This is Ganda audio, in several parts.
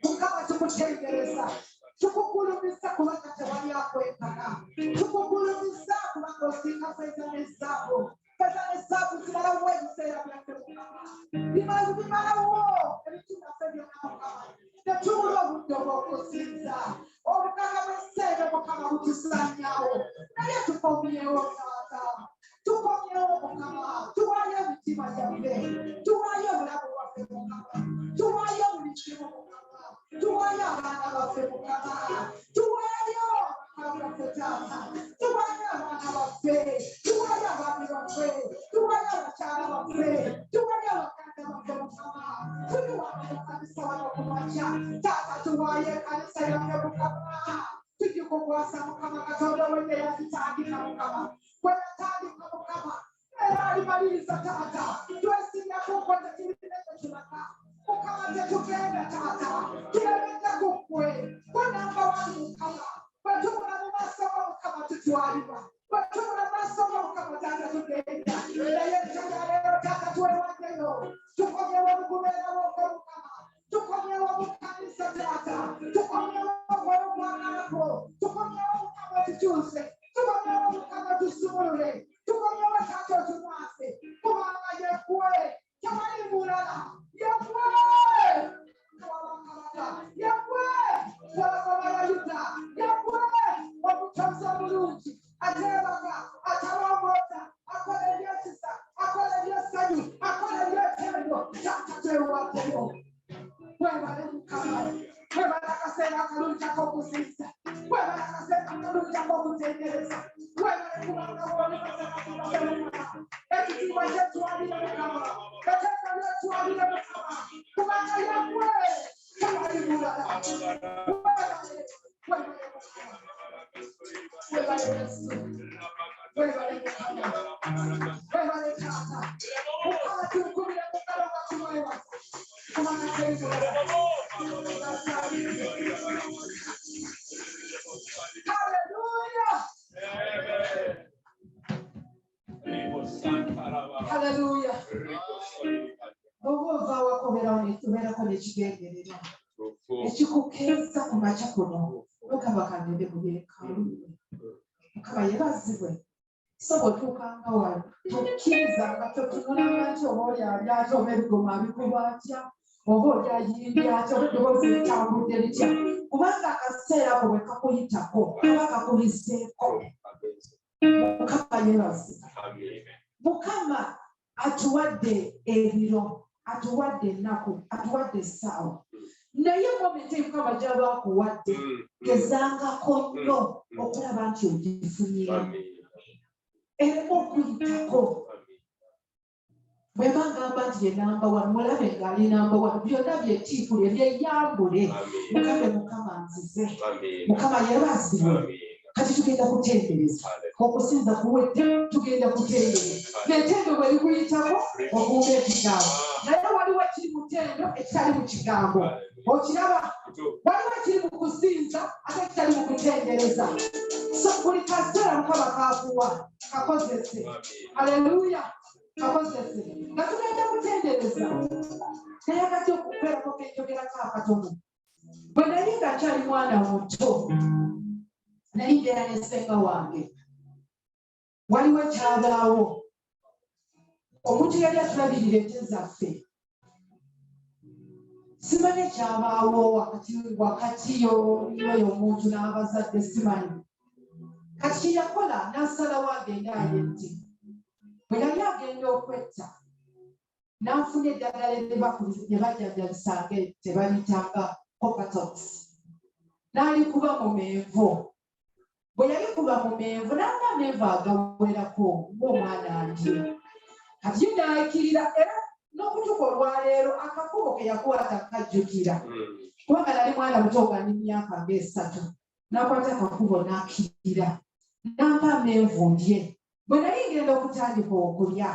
Mukama tukutendereza tukugulumiza kubanga tewali akwekana tukugulumiza kubanga osinga feza n'ezaabu zimalawo ebiseera byaffe Mukama bimalawo ebitu byaffe byonna Mukama netubula obudde obw'okusinza obukaka bw'esseere Mukama butusaanyawo naye tukomyewo taata tukomyewo Mukama tuwaayo emitima gyaffe tuwaayo obulamu bwaffe Mukama tuwaayo buli kimu Mukama tuwaayo abaana baffe Mukama tuwaayo abaana baffe taata tuwaayo abaana baffe tuwaayo abaami baffe tuwaayo abakyala baffe tuwaayo abaganda baffe Mukama tuyiwaayo ekanisa wano ku makya taata tuwaayo ekanisa yaffe Mukama tugikukwasa Mukama Katonda wenne yazitandika Mukama bwe yatandika Mukama era alimaliriza taata twesimyako nkoze tubireko kibaka Mukama tetugenda taata tulabedde ku ggwe gwe namba wani Mukama bwe tubula mu maaso go Mukama tutwalibwa bwe tubula mu maaso go Mukama taata tugenda naye ejjala leero taata twewaddeyo tukomyewo obugubeerawo gwe Mukama tukomyewo mu kkanisa taata tukomyewo obw'obwagalako tukomyewo Mukama otukyuse tukomyewo Mukama tusumulule tukomyewo taata otumwase kubanga yeggwe tewali mulala yeggwe yeggwe walabalayuda yeggwe omutonzi omulungi ateebaka atalongoota akola ebyekisa akola ebyessanyu akola ebyetendo taata twewaddeyo webale Mukama webale akaseera akalungi ak'okusinza webale akaseera akalungi ak'okutendereza webale kubanga bw'olibaseeakubasemukama ekitiibwa kyetwalire Mukama eteeka lyetwalire Mukama kubanga yeggwe tewali mulala webale Yesu webale Mukama webale taata Mukama tukubire mukalo nga tumwebaza kubanga Hallelujah. Oba ovaawo akoberawo netubeerako nekigenderera ekikukeeza ku makya kuno Mukama kagende mu yeekaalu Mukama yeebazibwe so bw'otuukanga wano tokkirizanga totunulanga nti oba oli ali ate oba ebigoma abikuba atya oba oli ayimbye atya oba eddoboozi litambudde litya kubanga akaseera ako bwe kakuyitako aba kakubiseeko Mukama yeebazibwe Mukama atuwadde ebiro atuwadde ennaku atuwadde essaawa naye momenti Mukama gy'aba akuwadde gezangako nnyo okulaba nti ogifunyeemu erema okuyitako bwe bagamba nti ye namba wano mulabe ng'ali namba wano byonna byetiikule byeyambule mugambe Mukama nzize Mukama yeebazibwe kati tugenda kutendereza okusinza kuwedde tugenda kutendereza n'etendo bwe likuyitako okuwuga ekigambo naye waliwo ekiri mu ttendo ekitali mu kigambo okiraba waliwo ekiri mu kusinza ate ekitali mu kutendereza so buli kaseera Mukama kakuwa kakozese haleluya kakozese nga tugenda kutendereza naye kati okubeerako kenjogerako akatono bwe nali nga kyali mwana muto nali ngeera ne ssenga wange waliwo ekyabaawo omuntu yali atulabirira ente zaffe simanyi ekyabaawo wakati yoyo omuntu n'abazadde simanyi kati kyeyakola n'asalawo agende alye ente bwe yali agenda okwetta n'anfuna eddagala ne bajjanjabisanga tebaliyitanga Cockatox n'alikuba mu menvu bwe yalikuba mu menvu n'anga amenvu agawerako ng'omwana andye kati n'akirira era n'okutuuka olwaleero akakubo ke yakwata kajjukira kubanga nali mwana muto nga ndi myaka ng'esatu n'akwata akakubo n'akirira n'ampa amenvu ndye bwe nali ngenda okutandika okulya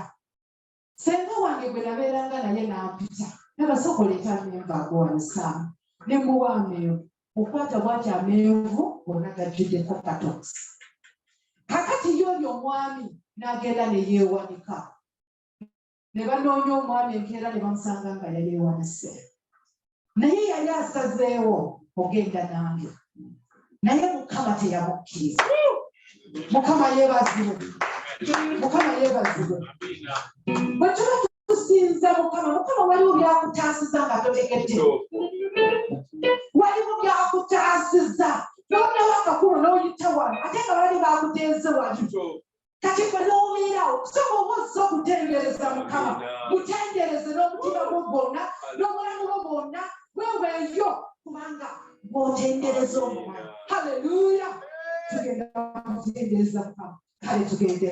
ssenga wange gwe nabeeranga naye n'ampita n'abasokoleeta amenvu agowanisaamu ne muwa amenvu okwata bwati amenvu gonna gajjudde Cockatox kakati y'oli omwami n'agenda ne yeewanika ne banoonya omwami enkeera ne bamusanga nga yali ewanise naye yali asazeewo ogenda nange naye Mukama teyamukkiriza. Mukama yeebazibwe. Bwe tuba tusinza Mukama waliwo byakutaasiza nga totegedde, waliwo byakutaasiza n'onawo akakulu n'oyita wano ate nga bali bakuteeze wano. Kati gwe n'obeerawo kusooka oba ozza okutendereza Mukama, mutendereze n'omutima gwo gwonna n'obulamu bwo bwonna, weeweeyo kubanga bw'otendereza Omukama. Haleluya! Tugenda kutendereza Mukama. Kale tugende.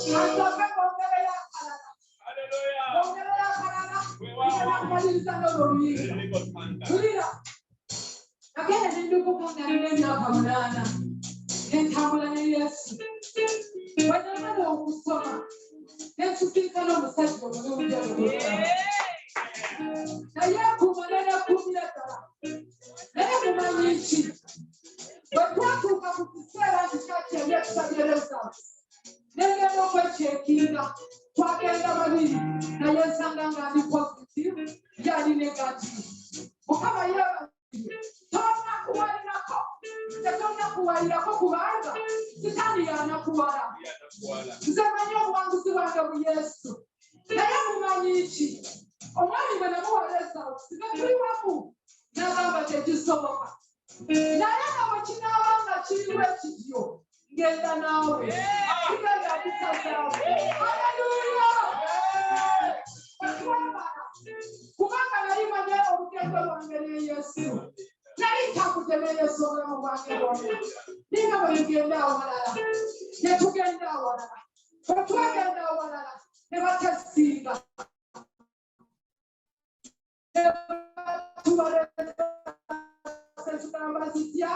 Asoke bongerera kalala. Bongerera kalala. Maliza n'olulira. Tulira. Agenda n'enduku munne alina emyaka 8. Entambula ne Yesu. Wanyamala okusoma. Nensukiika n'omusajja omulungi olulala. Naye akumalera kumira ddala. Naye mumanyi ki? Bwe twatuuka ku kiseera nti kyakyeri ekisagereza. Negenda okwekyekinga. Twagenda babiri. Naye nsanga nga ndi positive. Yali negative. Mukama yeebazibwe. Tonna kuwalirako. Tetonna kuwalirako kubanga sitaani y'anakuwala. Nze manyi obuwanguzi bwange mu Yesu. Naye mumanyi ki? Omwami bwe namuwaleza okusiga tuli wamu. N'agamba tekisoboka. Naye nga bwe kinaaba nga kiriwo ekityo. Ngenda naawe. Kigenda kusazaawe. Haleluya! Kubanga nali manyi obugendo bwange ne Yesu. Nali ntakutemereza obulamu bwange bwonna. Ninga bwe ngenda awalala. Ne tugenda awalala. Bwe twagenda awalala ne batesinga. Tugamba zitya.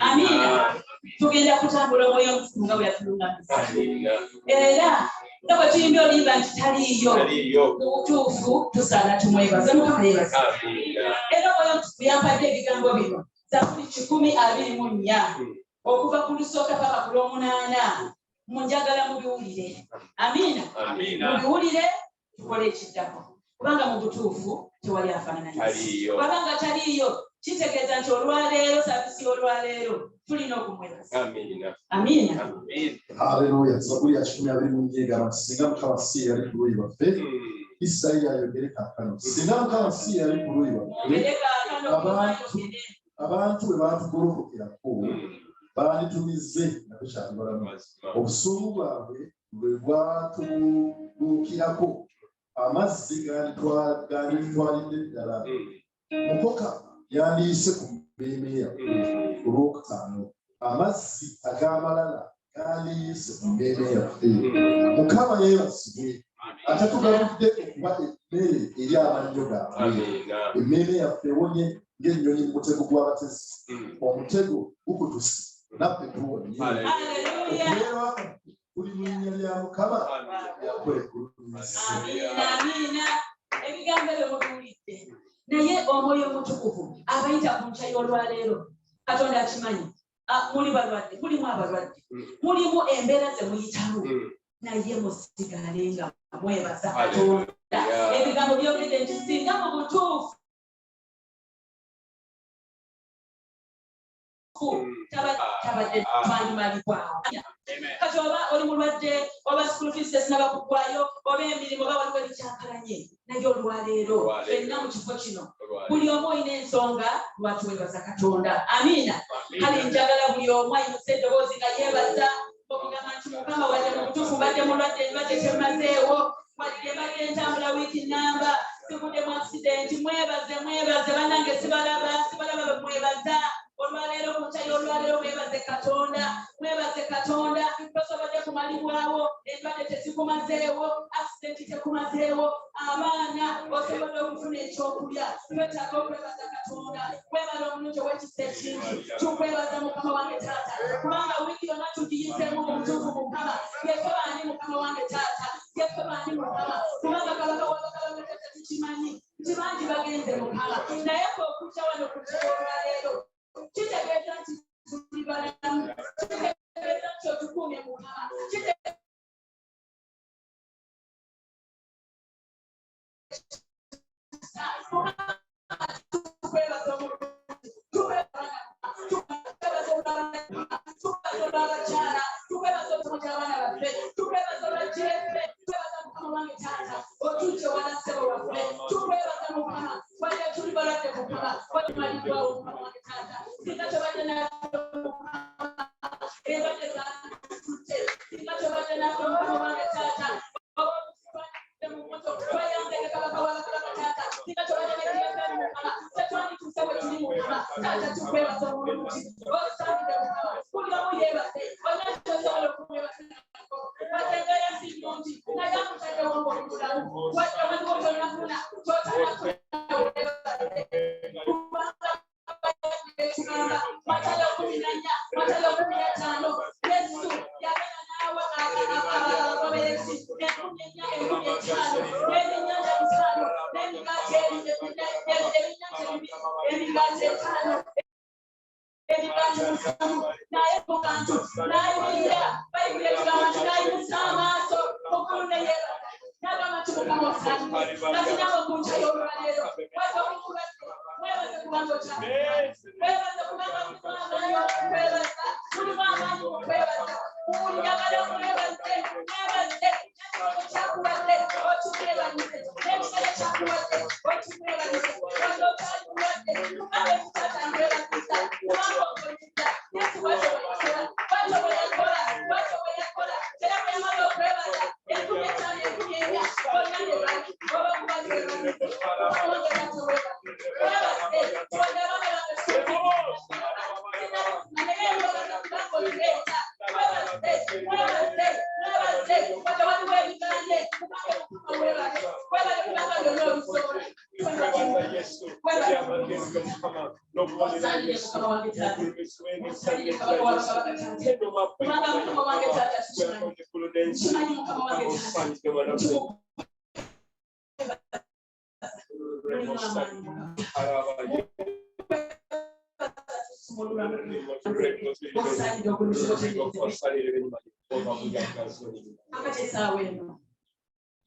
Amina. Tugenda kutambula omwoyo omutukuvu nga bwe yatulungamisa. Era nga bwe tuyimbye olimba nti taliiyo mu butuufu tusaana tumwebaze. Mukama yeebaze. Era omwoyo omutukuvu yampadde ebigambo bino Zaburi 124 okuva ku lusooka paka ku lw'omunaana. Munjagala mubiwulire. Amina. Mubiwulire tukole ekiddako. Kubanga mu butuufu tewali afaanana Yesu. Kubanga taliiyo kitegeeza nti olwaleero saabisi olwaleero tulina okumwebaza. Amina. Haleluya. Zaburi ya 22 singa Mukama si yali ku luuyi lwaffe. Isirayiri ayogere kaakano. Singa Mukama si yali ku luuyi lwaffe. Abantu bwe baatugolokokerako banditumize nga tukyali obusungu bwabwe bwe bwatubuukirako. Amazzi ganditwalidde ddala. Mukoka yandiyise ku mmeeme yaffe olwokutaano. Amazzi ag'amalala gandiyise ku mmeeme yaffe. Mukama yeebazibwe. Ate tugaludde okuba emmere eri amannyo gaabwe. Emmeeme yaffe ewonye ng'ennyonyi mu mutego gw'abatezi. Omutego gukutuse naffe tuwonye. Okubeera kuli mu linnya lya Mukama yakwekulumiza. Amina. Ebigambo ebyo mubiwulidde. Naye omwoyo omutukuvu abayita ku nkya y'olwaleero Katonda akimanyi. Muli balwadde, mulimu abalwadde, mulimu embeera ze muyitamu. Naye musigale nga mwebaza Katonda. Ebigambo byogedde nti singa mu butuufu tabadde mali kwao kati oba oli mulwadde oba school fees sinabakugwayo oba emirimu oba waliwo ebikyakalanye naye olwaleero fenna mu kifo kino buli omu olina ensonga lwaki weebaza Katonda amiina kale njagala buli omu ayinuse eddoboozi nga yeebaza okugamba nti Mukama wadde mu butuufu mbadde mulwadde endwadde temazeewo wadde mbadde entambula wiiki nnamba sigudde mu accident mwebaze bannange sibalaba mwebaza olwaleero ku ntayo olwaleero mwebaze Katonda tosobodde kumalibwawo endwadde tezikumazeewo accident tekumazeewo abaana osobola okufuna ekyokulya twetaaga okwebaza Katonda webala omulungi ow'ekisa ekingi tukwebaza Mukama wange taata kubanga wiiki yonna tugiyiseemu mu butuufu Mukama yeffe baani Mukama wange taata yeffe baani Mukama kubanga kabaka wabakabaka taata tukimanyi nti bangi bagenze Mukama naye okujja wano ku olwaleero kitegeeza nti tuli balamu kitegeeza nti otukuumye Mukama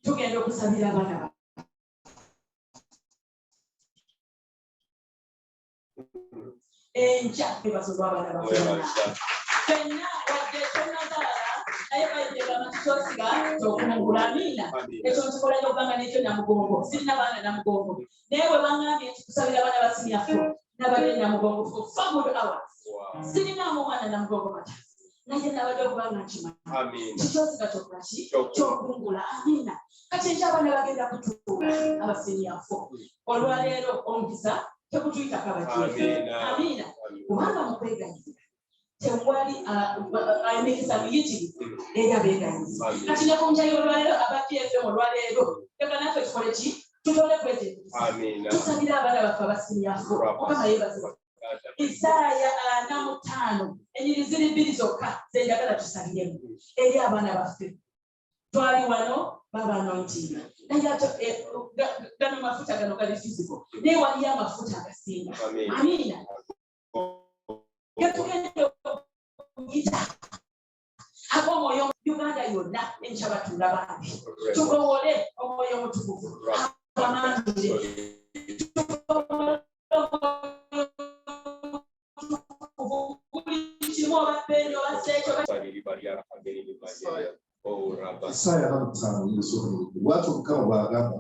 tugenda okusabira abaana enja ebazolwa abaana bafena fenna wadde tonazaala naye bayitega amatutosiga tokungula amiina ekyo nkikola nnyo okubanga nekyo namugongo sirina baana namugongo naye bwe bangambye nti tusabira abaana basimyaffe nabadde namugongo for 4 good hours sirinaamu omwana namugongo mata naye nabadde okubanga nkimanyi kitosiga kyokulaki kyokungula amiina kati ekyo abaana bagenda kutuula abasimyaffe olwaleero omukisa tekutuyita kabajeefu amiina kubanga mukweganyira tewali emikisa miyitirivu eri abeeganyiza kati ne ku njayo olwaleero abajeefu olwaleero teka naffe tukole ki tutole kwetegereza tusabira abaana baffe abasimyaffe Mukama yeebazibwa Isaaya 45 enyiri ziri 2 zokka zenjagala tusabiremu eri abaana baffe twali wano babanointinga naye gano mafuta gano gali physical naye waliyo amafuta agasinga amiina getugenda okuyita ab'omwoyo Uganda yonna enkyabatuula bangi tugowole omwoyo omutukuvu abamangire buli kimu oba Isaya n'amutano y'isoro watu mukama bwagamba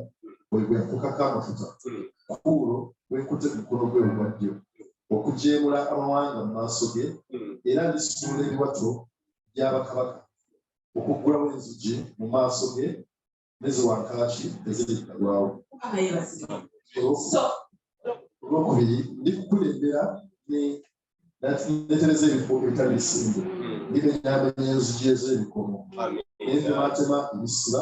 bwekukako amafuta Pawulo wekute mukono gwe ogwaddyo okujeemula amawanga mu maaso ge era alisumula ebiwato by'abakabaka okuggulawo enzigi mu maaso ge n'eziwankaaki ezirikagwawo. Olwokubiri ndikukulembera netereza ebifo ebitali bisimbe nibenyamenya enzigi ez'ebikomo n'entematema ebisiba.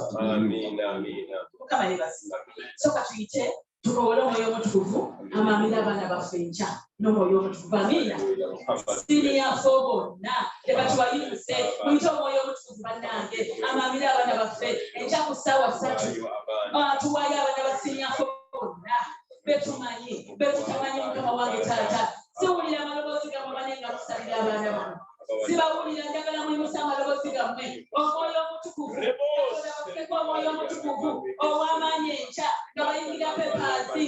Soka tuyite tukoole omwoyo omutukuvu amamira abaana baffe enkya n'omwoyo omutukuvu. Amiina. Siniyafe bonna tebatubayinuse muyite omwoyo omutukuvu bannange amamira abaana baffe enkya ku ssaawa 3 tuwayo abaana ba siniyafe bonna betumanyi betutamanyi mukama wange taata siwulira amaloboozi gammwe bane nga musalira abaana bano sibawulira njagala mwimusa amaloboozi gammwe omwoyo omutukuvu olabafeko omwoyo omutukuvu ow'amaanyi enkya nga bayingira pepaasi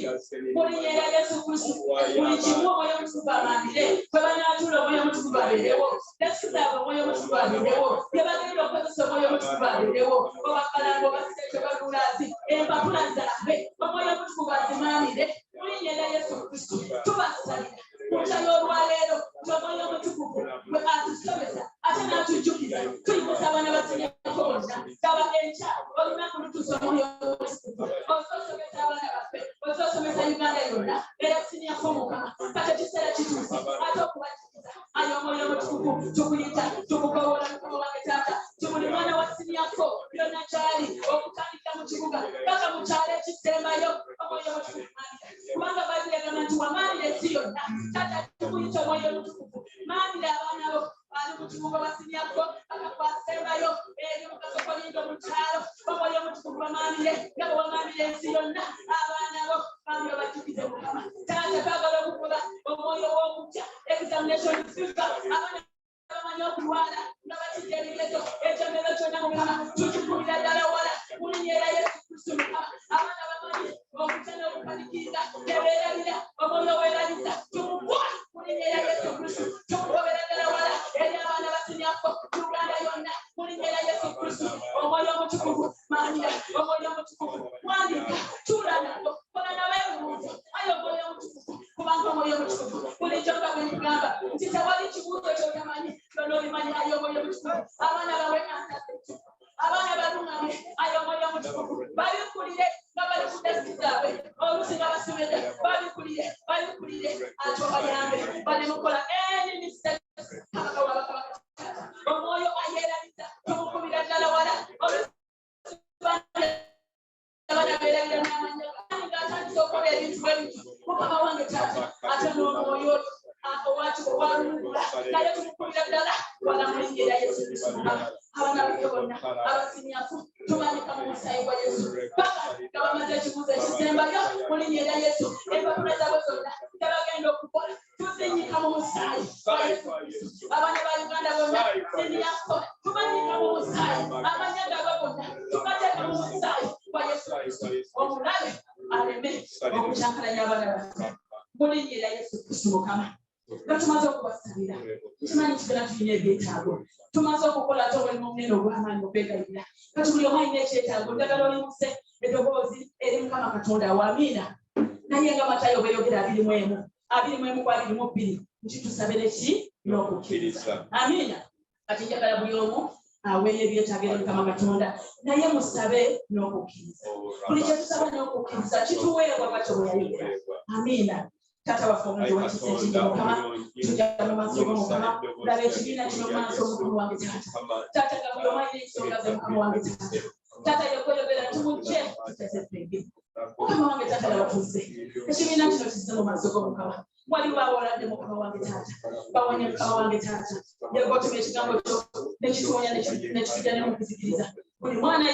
mulinnya erya Yesu Kristo buli kimu omwoyo omutukuvu amaamire kwe banaatuula omwoyo omutukuvu abeerewo nesitaaba omwoyo omutukuvu abeerewo bye bagenda okukozesa omwoyo omutukuvu abeerewo obakalanga obasiteekyo balulazi empapula zaabwe omwoyo omutukuvu azimaamire mulinnya erya Yesu Kristo tubasalira mutalo olwaleero omwoyo omutukuvu bwe atusomesa ate n'atujjukiza tuyimusa abaana basinyako bonna gaba enkya olunaku lutuusa omwoyo omutukuvu ozosomesa abaana baffe ozosomesa Uganda yonna era sinyako mukama kati ekiseera kituuse ate okubakikiza ayo omwoyo omutukuvu tukuyita tukukowola mukama wange taata tubuli mwana wa sinyako byonna kyali okutandika mu kibuga paka mu kyalo ekisembayo omwoyo omutukuvu kubanga bayibuli egamba nti wamaanira ensi yonna taata tukuyita omwoyo omutukuvu maanira abaana bo ali mu kibuga basinyako akakwasembayo eri mukasokolinda mu kyalo omwoyo omutukuvu bamaanire nga bwe wamaanira ensi yonna abaana bo bambi obajjukize mukama taata twagala okukola omwoyo w'okutya examination fifa abaana bamanyi okulwala nga bakijja ebigezo ekyomero kyonna mukama tukikubira ddala wala mulinnya erya Yesu Kristo mukama abaana bamanyi okutya n'okupanikiriza tebeerabira omwoyo weerabisa tumugwa mulinnya erya Yesu Kristo tumugobera ddala wala eri abaana basinyako Uganda yonna mulinnya erya Yesu Kristo omwoyo omutukuvu maanira omwoyo omutukuvu mwandika tuula nabo kola nabo ebirungi ayo omwoyo omutukuvu kubanga omwoyo omutukuvu bulijjo nga bwe nkugamba nti tewali kibuuzo kyotamanyi byonna obimanyi ayo omwoyo omutukuvu abaana bawe antasetu abaana balungamye ayo omwoyo omutukuvu babikulire nga bali ku desiki zaabwe oluusi nga basomedde babikulire ate obayambe bali mukola any mistake kabaka wabakabaka omwoyo ayeerabisa tumukubira ddala wala abaana beerabira n'amanya nga atandisa okukola ebintu bwebityo mukama wange taata ate n'omwoyo oyo owaki owalungula naye tumukubira ddala wala mulinnya erya Yesu Kristo mukama abaana baffe bonna abasinyafu tubanika mu musaayi gwa Yesu paka nga bamaze ekibuuzo ekisembayo mulinnya erya Yesu empapula zaabwe zonna tebagenda okukola tuzinyika mu musaayi gwa Yesu Kristo abaana ba Uganda bonna sinyako tubanika mu musaayi amanya gaabwe bonna tubateeka mu musaayi gwa Yesu Kristo omulabe aleme okukyankalanya abaana baffe mulinnya erya Yesu Kristo mukama nga tumaze okubasabira tumanyi tugenda tulina ebyetaago tumaze okukola ate omulimu omunene ogw'amaanyi okwegayirira kati buli omu alina ekyetaago njagala oyimuse eddoboozi eri mukama katonda wamiina naye nga Matayo bweyogera 21:22 nti tusabe neki n'okukkiriza amiina kati njagala buli omu aweeyo ebyetaago eri mukama katonda naye musabe n'okukkiriza buli kyetusaba n'okukkiriza kituweebwa bwatyo bwe yayogera amiina Tata waffe omuntu wakisa ekindi mukama tujja mu maaso g'omukama laba ekibiina kino mu maaso omukulu wange taata taata nga buli omu alina ensonga ze mukama wange taata taata yekweyogera tumujje tutesefege mukama wange taata lawatuze ekibiina kino kizze mu maaso g'omukama waliwo abaoladde mukama wange taata bawonye mukama wange taata yegotuma ekigambo kyo nekituwonya nekitujja ne mu kuzikiriza buli mwana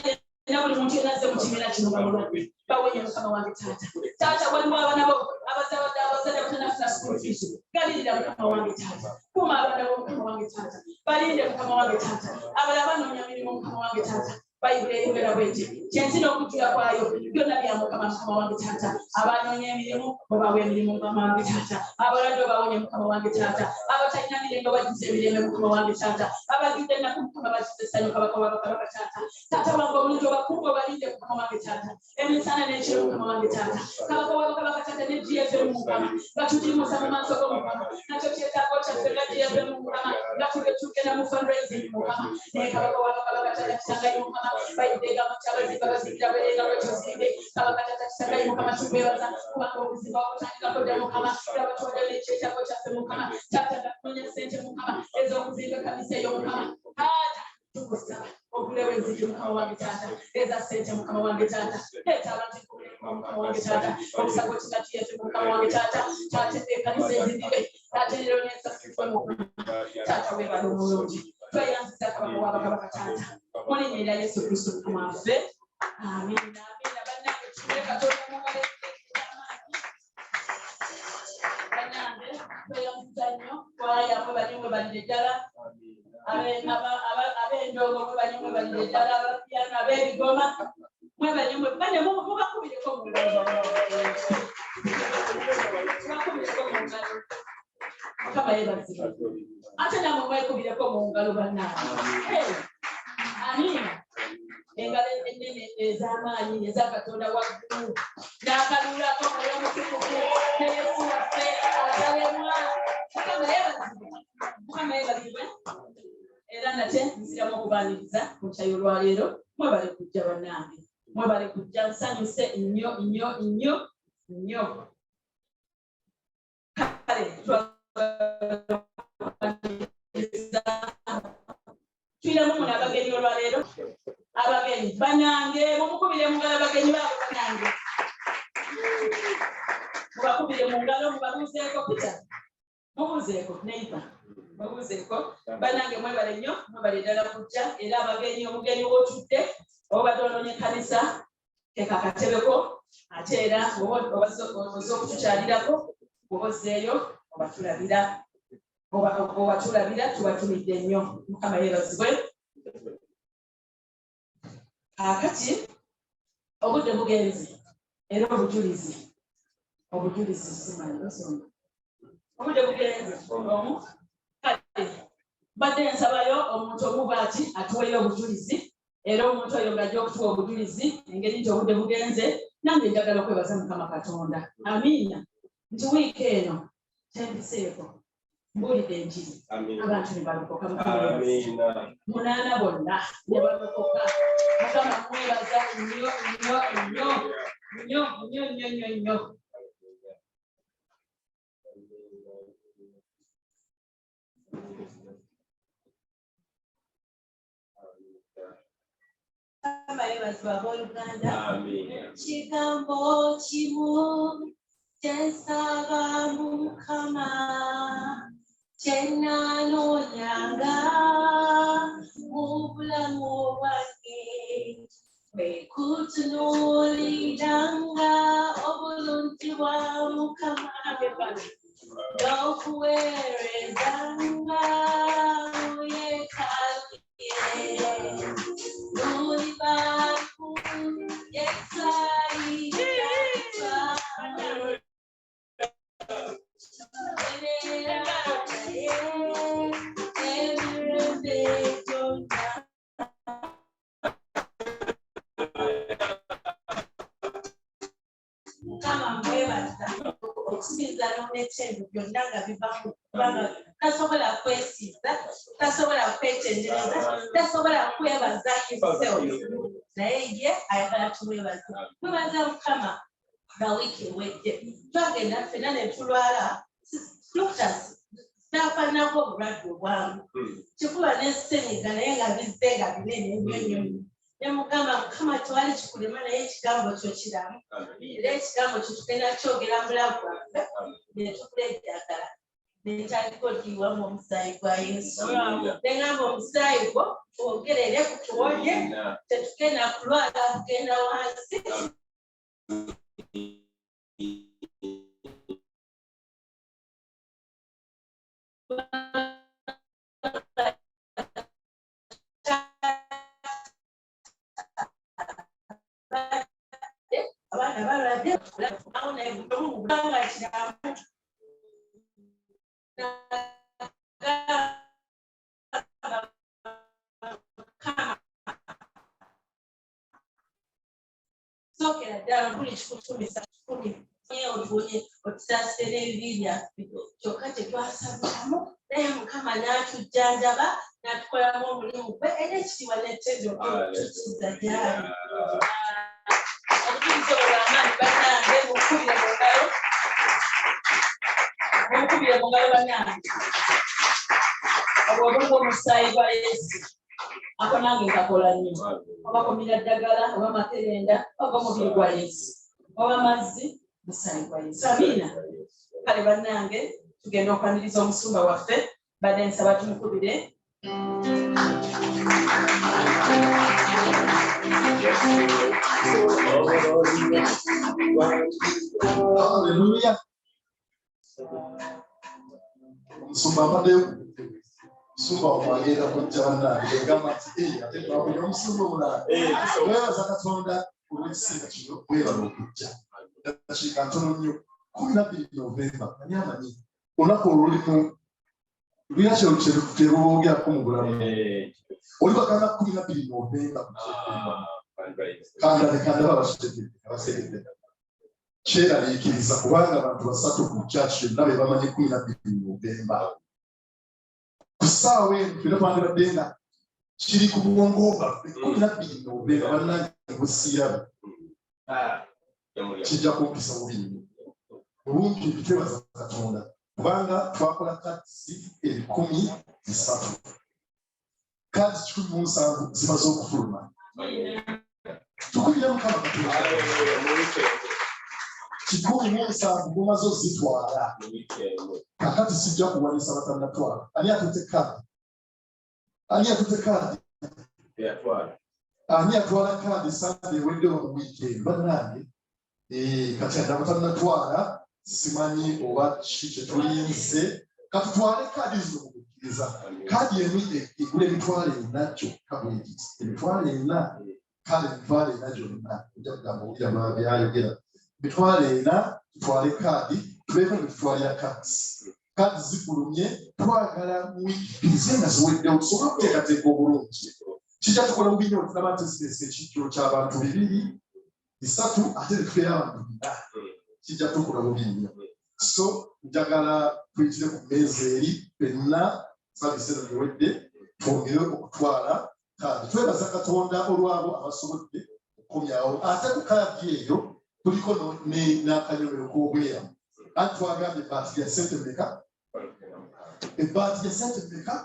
era buli muntu yenna azze mu kibiina kino nga mulwadde bawonye mukama wange taata taata waliwo abaana bo abazadde batanafuna school fees galirira mukama wange taata kuuma abaana bo mukama wange taata balinde mukama wange taata abalala banoonya mirimu mukama wange taata bayibuli eyogera bweti kyensina okujjula kwayo byonna bya mukama mukama wange taata abanoonya emirimu obawa emirimu mukama wange taata abalwadde obawonye mukama wange taata abatalina mirembe bagize emirembe mukama wange taata abagidde ennaku mukama bagize essanyu kabaka wabakabaka taata taata wange obulungi obakunga obalinde mukama wange taata emisana n'ekiro mukama wange taata kabaka wabakabaka taata ne GFM mukama nga tutirimusa mu maaso g'omukama nakyo kyetaago kyaffe nga GFM mukama nga tugenda mu fundraising mukama naye kabaka wabakabaka taata kisangayo mukama bayiddeega mu kyabazimba bazigira berenga lwekyosimbe kabaka taata kisangayo mukama tukwebaza kubanga obuzimba obutandikako dda mukama gabatwala n'ekyetaago kyaffe mukama taata nga tunonya ssente mukama ez'okuzimba ekanisa eyo mukama taata tukusaba okulewa enzigi mukama wange taata eza ssente mukama wange taata leeta abantu mukama wange taata obusago kigati yefe mukama wange taata taata ekanisa ezimbibe taata erero n'ensasifwe mukama taata webala omulungi tweyanziza kabaka wabakabaka taata mu linnya erya Yesu Kristo mukama waffe amiina amiina bannange tuwe katonda mugale bannange tweyanziza nnyo twayamwe banyumwe balire ddala ab'endongo mwe banyumwe balire ddala abapiyano ab'ebigoma mwe banyumwe bane mubakubireko mu ngalo mubakubireko mu ngalo mukama yeebazibwe ate namwe mwekubireko mu ngalo bannange amiina engalo ennene ez'amaanyi ez'akatonda waggulu n'akaluulako mwoyo mutukuvu ne Yesu waffe atabemwa mukama yeebazibwe era nate nziramu okubaaniriza mu kyayo olwaleero mwebale kujja bannange mwebale kujja nsanyuse nnyo nnyo nnyo nnyo kale tuyiramu muno abagenyi olwaleero abagenyi bannange mumukubire mu ngalo abagenyi baabo bannange mubakubire mu ngalo mubabuuzeeko pita mubuuzeeko neiba mubuuzeeko bannange mwebale nnyo mwebale ddala kujja era abagenyi omugenyi w'otudde obadde onoonya ekkanisa teeka akatebeko ate era obaze okutukyalirako oba ozzeeyo obatulabira tubatumidde nnyo mukama yeebazibwe akati obudde bugenze era obujulizi simanyi nsonga obudde bugenze omu kale badde nsabayo omuntu omuba ati atuweyo obujulizi era omuntu oyo ng'ajja okutuwa obujulizi engeri nti obudde bugenze nange njagala okwebaza mukama katonda amiina nti wiiki eno tembiseeko mbulidde enjiri abantu ne balokoka munaana bonna ne balokoka mukama mwebaza nnyo nnyo nnyo nnyo nnyo nnyo nnyo nnyo abayebazibwa abooluganda kigambo kimu kyensaba mu mukama kyennanoonyanga mu bulamu bwange kwe kutunuuliranga obulungi bwa mukama n'okuweerezanga mu yeekaalu ye buli bantu yesayiranga okusinza n'onekyendo byonna nga bivamu kubanga tasobola kwesiiza tasobola kwetendereza tasobola kwebaza himself naye ye ayagala tumwebaza twebaza mukama nga wiiki ewedde twagenda ffenna ne tulwala doctors taafanako obulwadde obwangu kikuba n'essenyiga naye nga bizze nga binene nnyo nnyo ne mugamba mukama twali kikulema naye ekigambo kyo kiramu era ekigambo kyo tugenda kyogera mulamu bwaffe ne tukula eddagala nentandika odiiwamu omusaayi gwa Yesu neŋŋamba omusaayi gwo twogerere kutuwonye tetugenda kulwala kugenda wansi badde naona ebuganga kiramu sokera ddala buli kikutumisa kikumi ovunye otusaasire n'ebibi byaffe kyokka tetwasabiramu naye mukama n'atujjanjaba n'atukolamu omulimu gwe era ekitiibwa n'ettendo tukiza gyali obujulizi olw'amaanyi bannange mukubire mu ngalo bannange obwo omusaayi gwa Yesu ako nange nkakola nnyo oba komira ddagala oba makerenda oba omubiri gwa Yesu oba mazzi musaayi gwa Yesu amiina kale bannange tugenda okwaniriza omusumba waffe badde nsaba tumukubire Hallelujah. Omusumba abaddeyo omusumba omwagenda kujja bannange egamba nti ate twakunya omusumba omulala weebaza Katonda olw'ekiseera kino weebala okujja dakiika ntono nnyo 12 Novemba ani amanyi olunaku olulimu lulina kyeruboogerako mu bulamu oli bagamba 12 Novemba kandaba abasekedde kyeraliikiriza kubanga abantu basatu ku kyaki yonna be bamanyi 12 Novemba ku ssaawa eno twena twandibadde nga kiri ku bwongo bwaffe 12 Novemba bannange busirabe kijja kumpisa bubiri bulungi ebitwebaza Katonda kubanga twakola kadisi 13 kadisi 17 zimaze okufuluma tukubira mukama Katonda 17 gumaze ozitwala kakati sijja kuwanisa batannatwala ani atutte kadi ani atwala kadi sande eweddewo mu wiikendi bannange kati adda batannatwala simanyi oba ki kyetulinze katutwale kadi zino mukukkiriza kadi emu egula emitwalo 4 kyokka bwegiti emitwalo 4 kale emitwalo 4 gyonna ojja kugamba owulira mabyayogera mitwalo 4 tutwale kadi tubeeko netutwalira kadi zifulumye twagala mu wiiki bbiri nga ziweddewo tusobola okuteekateeka obulungi kijja tukola bubi nnyo tulaba nti ziteesa ekijjulo ky'abantu 2 3 ate netubeera abantu 4 kijja tukola bubi nnyo so njagala tuyitire ku mmeeza eri fenna saabisi eno ewedde twongere okutwala kadi twebaza Katonda olwabo abasobodde okukomyawo ate ku kadi eyo kuliko n'akanyomero k'obweramu anti twagambye ebbaati ya sente mmeka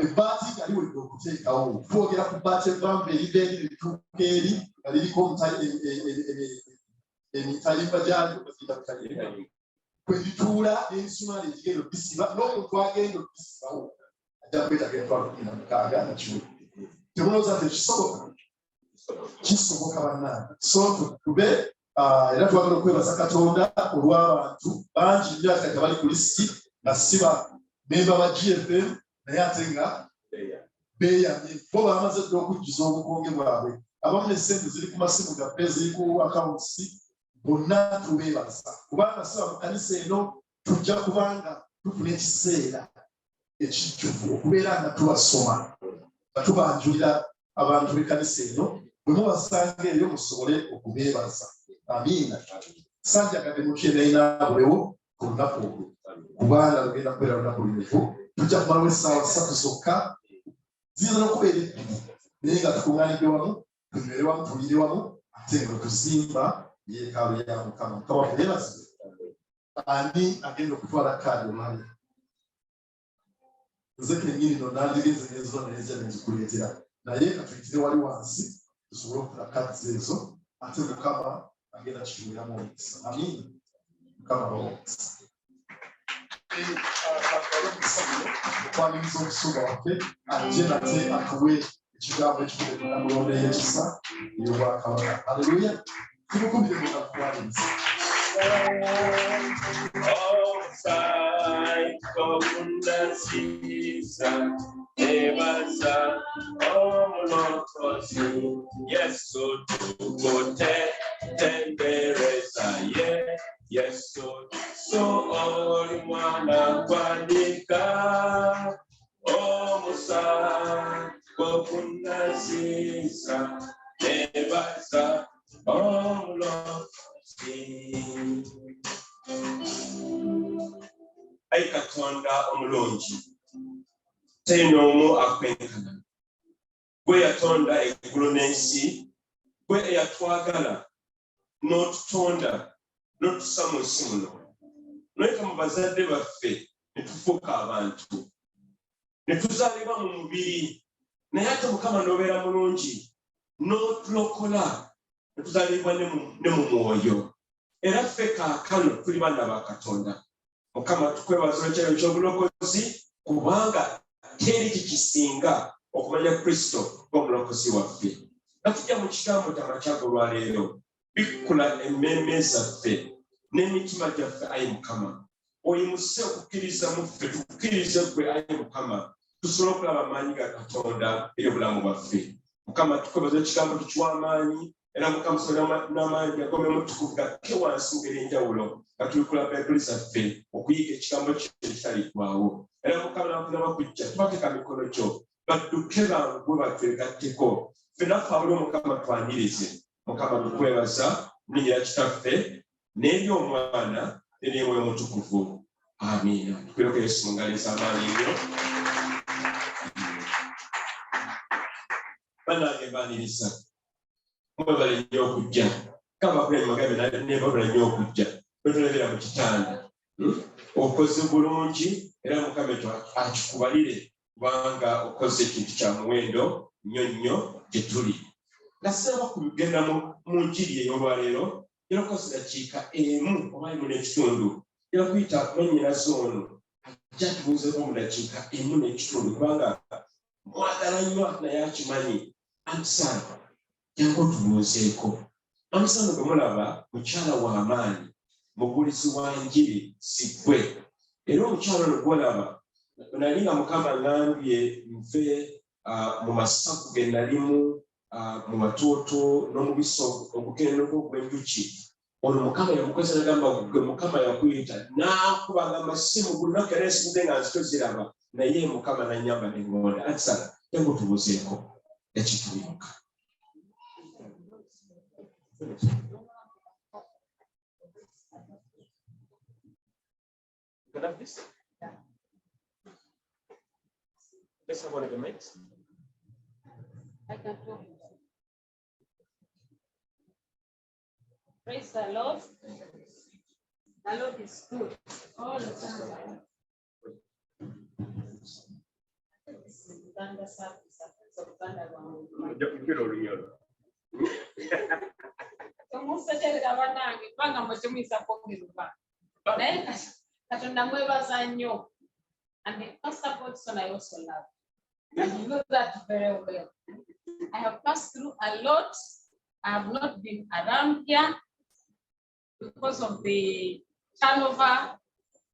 ebbaati nga liwedde okuteekawo twogera ku bbaati evvanvu erida eri lituuka eri nga liriko emitalimba gyalyo kwe lituula n'emisumaali egigenda okisiba n'omuntu agenda okisibawo ajja kwetaga emitwalo 16 na kiwedde temunooza nti kisoboka bannange so tube era twagala okwebaza Katonda olw'abantu bangi nnyo ate nga bali ku lisiti nga siba memba ba GFM naye ate nga beeyamye bo bamaze dda okujjuza obukonge bwabwe abamu n'essente ziri ku masimu gaffe ziri ku akawunti bonna tubeebaza kubanga siba mu kanisa eno tujja kubanga tufuna ekiseera ekijjuvu okubeera nga tubasoma nga tubanjulira abantu b'ekkanisa eno bwe mubasanga eyo musobole okubeebaza amiina sanjagadde mukyerayi naabulewo ku lunaku olwo kubanga lugenda kubeera lunaku lunefu tujja kumalawo essaawa 3 zokka ziyinza n'okubeera 2 naye nga tukuŋŋaanidde wamu tunywere wamu tuliire wamu ate nga tuzimba yeekaalu ya Mukama Mukama yeebazibwe ani agenda okutwala kaadi olwaleero nze kennyini no nandigenze nezo neeza nezikuleetera naye katuyitire wali wansi tusobole okufuna kaadi ezo ate Mukama agenda kituweramu omukisa amiina Mukama bawomukisa okwaniriza omusumba waffe ajje nate atuwe ekigambo ekikuleetera mulonde y'ekisa ey'obwakabaka aleluya tumukubire mu nakwaniriza Yes, so to go tendere Wakunazisa nebaza omulokozi. Ayi Katonda omulungi, teri n'omu akwenkana. Gwe yatonda eggulu n'ensi, gwe eyatwagala n'otutonda n'otussa mu nsi muno. Noleka mu bazadde baffe ne tufuuka abantu, ne tuzaalibwa mu mubiri, naye ate Mukama n'obeera mulungi n'otulokola ne tuzaalibwa ne mu mwoyo. Era ffe kaakano tuli baana ba Katonda. Mukama tukwebaza olw'ekiro ky'obulokozi, kubanga teri kikisinga okumanya Kristo ng'omulokozi waffe. Natujja mu kigambo ky'amakyago olwaleero bikkula emmeeme zaffe n'emitima gyaffe, ayi Mukama. Oyimuse okukkiriza mu ffe, tukkirize ggwe, ayi Mukama, tusobole okulaba amaanyi ga Katonda eri obulamu bwaffe. Mukama tukwebaza ekigambo tukiwa amaanyi, era Mukama tusobole n'amaanyi agomemu tukuvu gakke wansi mu ngeri enjawulo nga tuli kulaba Bayibuli zaffe okuyiga ekigambo kyo ekitaliggwaawo. Era Mukama nakunaba kujja tubateeka mikono gyo badduke bangu batwegatteko, ffenna ffe abuli Mukama twanirize. Mukama tukwebaza mu linnya lya Kitaffe n'ery'Omwana n'ery'Omwoyo Omutukuvu. Amiina. Tukwiroke Yesu mu ngalo ez'amaanyi nnyo. Bannange mbaniriza, mwebale nnyo okujja. Kama kule Magabe nebabula nnyo okujja. Twetulabira mu kitanda. Okoze bulungi era Mukama akikubalire kubanga okoze ekintu kya muwendo nnyo nnyo gye tuli. Nasaba kugenda mu njiri ey'olwaleero era okoze dakiika emu oba emu n'ekitundu era kuyita mwennyinaze ono ajja tubuuzeeko mu dakiika emu n'ekitundu kubanga mwagala nnyo naye akimanyi. Amusana jangu otubuuzeeko. Amusana gwe mulaba mukyala w'amaanyi, mubuulizi wa njiri si ggwe. Era omukyala ono gw'olaba nali nga Mukama ngambye nve mu masaku ge nalimu mu matooto n'omubisi ogugenda ogw'enjuki. Ono Mukama yamukoze n'agamba gwe Mukama yakuyita n'akubanga amasimu buli lunaku era ensibude nga nzitoziraba, naye Mukama n'annyamba ne ngonda. Atisala jangu otubuuzeeko ekitulimuka. Can I have this? Let's have one of the mics. I can talk. Praise the Lord. The Lord is good all the time. Uganda service, Uganda one. Tomusekerera banange kubanga mwetemuyisa kwogerwa. Naye Katonda mwebaza nnyo. And the Pastor Godson I also love. And you know that very well. I have passed through a lot. I have not been around here because of the turnover,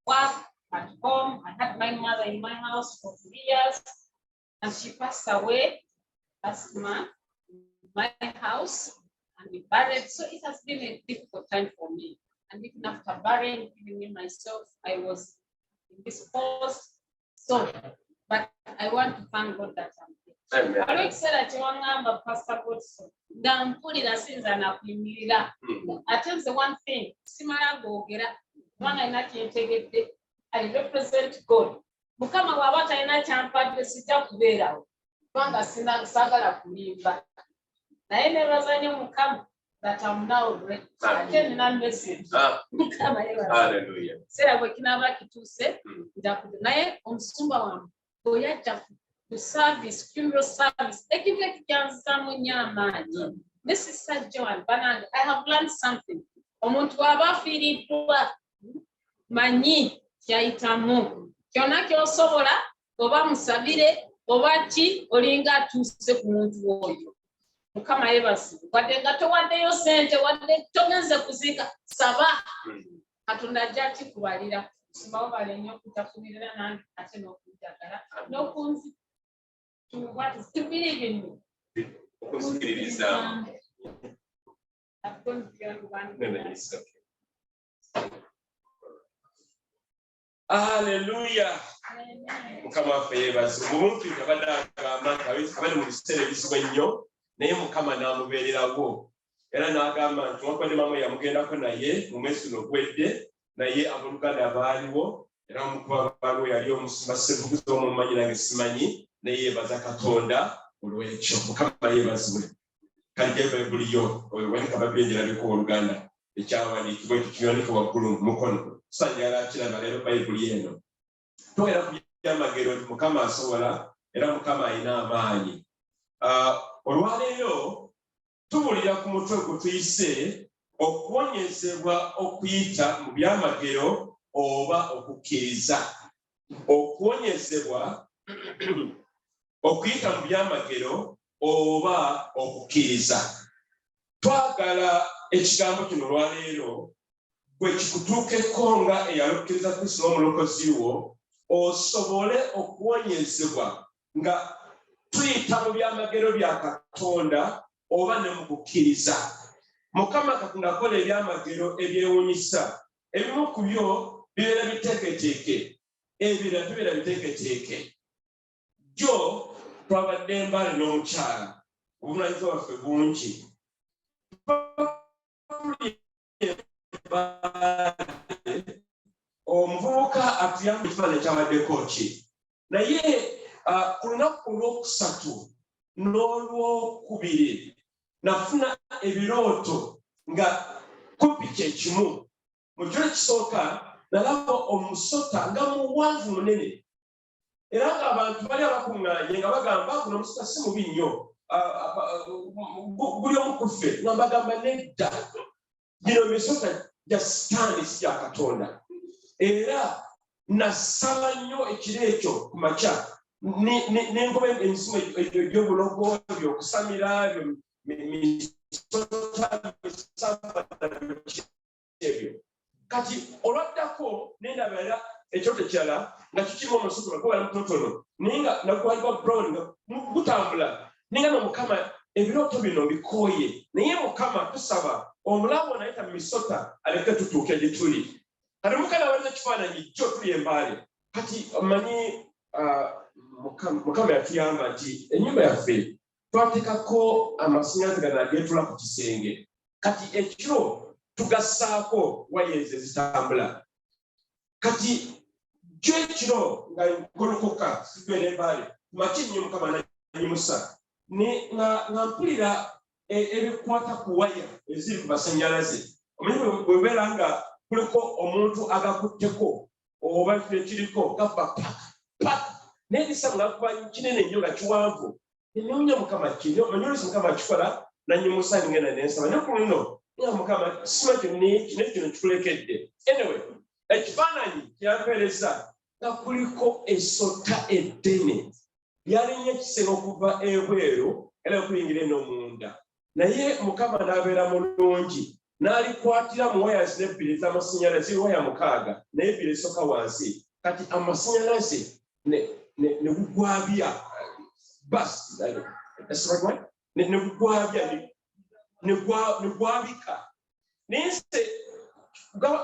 work at home. I had my mother in my house for 3 years, and she passed away last month in my house, and we buried. So it has been a difficult time for me. And even after burying, even me myself, I was indisposed. So, but I want to thank God that I'm here. I don't say that you want to Pastor Godson. Ndampulira sinza nakuyimirira. Ate the one thing, simala googera, kubanga alina kyentegedde, I represent God. Mukama bw'aba talina kyampadde sijja kubeerawo, kubanga saagala kulimba. Naye neebaza nnyo Mukama that I'm now ready. Ate nina message. Mukama yeebaza. Hallelujah. Seera bwe kinaaba kituuse, naye omusumba wange bw'oyajja ku service, funeral service, ekintu ekikyanzizaamu nnyo amaanyi. This Joan Banang, I have learned something. Omuntu bw'aba afiiriddwa manyi kyayitamu. Kyonna ky'osobola oba musabire oba ki olinga atuuse ku muntu oyo. Mukama yeebazibwe. Wadde nga towaddeyo ssente, wadde togenze kuziika, saba. Katonda ajja akikubalira. Simbawo bale nnyo okutafunirira nange ate n'okunjagala n'okunzi. To believe in me. I've gone beyond one. Hallelujah. Mukama waffe yeebazibwe. Omuntu yabadde agamba abali mu biseera ebisibu ennyo naye Mukama n'amubeererawo era n'agamba nti wakwadde maama yamugendako naye mu mwezi guno ogwedde naye abooluganda baaliwo era omukuba baaliwo yali omusimasevuguzi omumanyi nange simanyi naye yeebaza Katonda olw'ekyo. Mukama yeebazibwe. Kale Bayibuli yo wandika babyenjerabyeko Oluganda ekyawandiikibwa ekyo kiwandiike waggulu mu mukono sanjala akiraba leero Bayibuli eno toera ku byamagero nti Mukama asobola era Mukama alina amaanyi. Olwaleero tubulira ku mutwe gwe tuyise okuwonyezebwa okuyita mu byamagero oba okukkiriza. Okuwonyezebwa okuyita mu byamagero oba okukkiriza. Twagala ekigambo kino olwaleero bwe kikutuukeko nga eyalokkiriza Kristo n'omulokozi wo osobole okuwonyezebwa nga tuyita mu byamagero bya Katonda oba ne mu kukkiriza. Mukama Katonda akola ebyamagero ebyewuunyisa. Ebimu ku byo bibeera biteeketeeke, ebirala bibeera biteeketeeke. Jjo twabadde Mbale n'omukyala, obuvunaanyizibwa bwaffe bungi. Omuvubuka atuyamba ekifaananyi ekyabaddeko ki naye ku lunaku olwokusatu n'olwokubiri nafuna ebirooto nga kumpi kyekimu. Mu kiro ekisooka nalaba omusota nga muwanvu munene era ng'abantu bali abakuŋŋaanye nga bagamba guno omusota si mubi nnyo guli omu ku ffe nga mbagamba nedda gino misota gya sitaani si gya Katonda. Era nasaba nnyo ekiro ekyo ku makya n'engoba emisimu egy'obulogo ebyokusamira ebyo. Kati olwaddako nendaba era ekyoto kirala nga kikirimu omusota gwali mutotono naye nga nagwalibwa brown nga gutambula naye nga Mukama ebirooto bino bikooye naye Mukama tusaba omulamu nayita mu misota aleke tutuuke gye tuli. Kati mukala waliwo ekifaananyi jjo tuli Mbale. Kati omanyi Mukama yatuyamba nti ennyumba yaffe twateekako amasannyalaze gano ageetula ku kisenge. Kati ekiro tugassaako wayezi ezitambula. Kati jjo ekiro nga ngolokoka sibeera Mbale makya nnyo Mukama nanyimusa nga mpulira ebikwata ku waya eziri ku masannyalaze. Omanyi bwebeera nga kuliko omuntu agakutteko oba ekiriko gava paka naye ekisa nga kuba kinene nnyo nga kiwanvu nenoonya Mukama kiri omanyi oluusi Mukama akikola nanyimusa ngenda nensaba naye ku luno nga Mukama simanyi kino kikulekedde. Anyway ekifaananyi kyampeereza nga kuliko esota eddene lyalinnya ekisenge okuva ebweru era okuyingira eno munda naye Mukama n'abeera mulungi n'alikwatira mu waya z'ebbiri ez'amasannyalaze waya 6 naye ebbiri esooka wansi. Kati amasannyalaze ne gugwabya basi ne gugwabya ne gwabika naye nze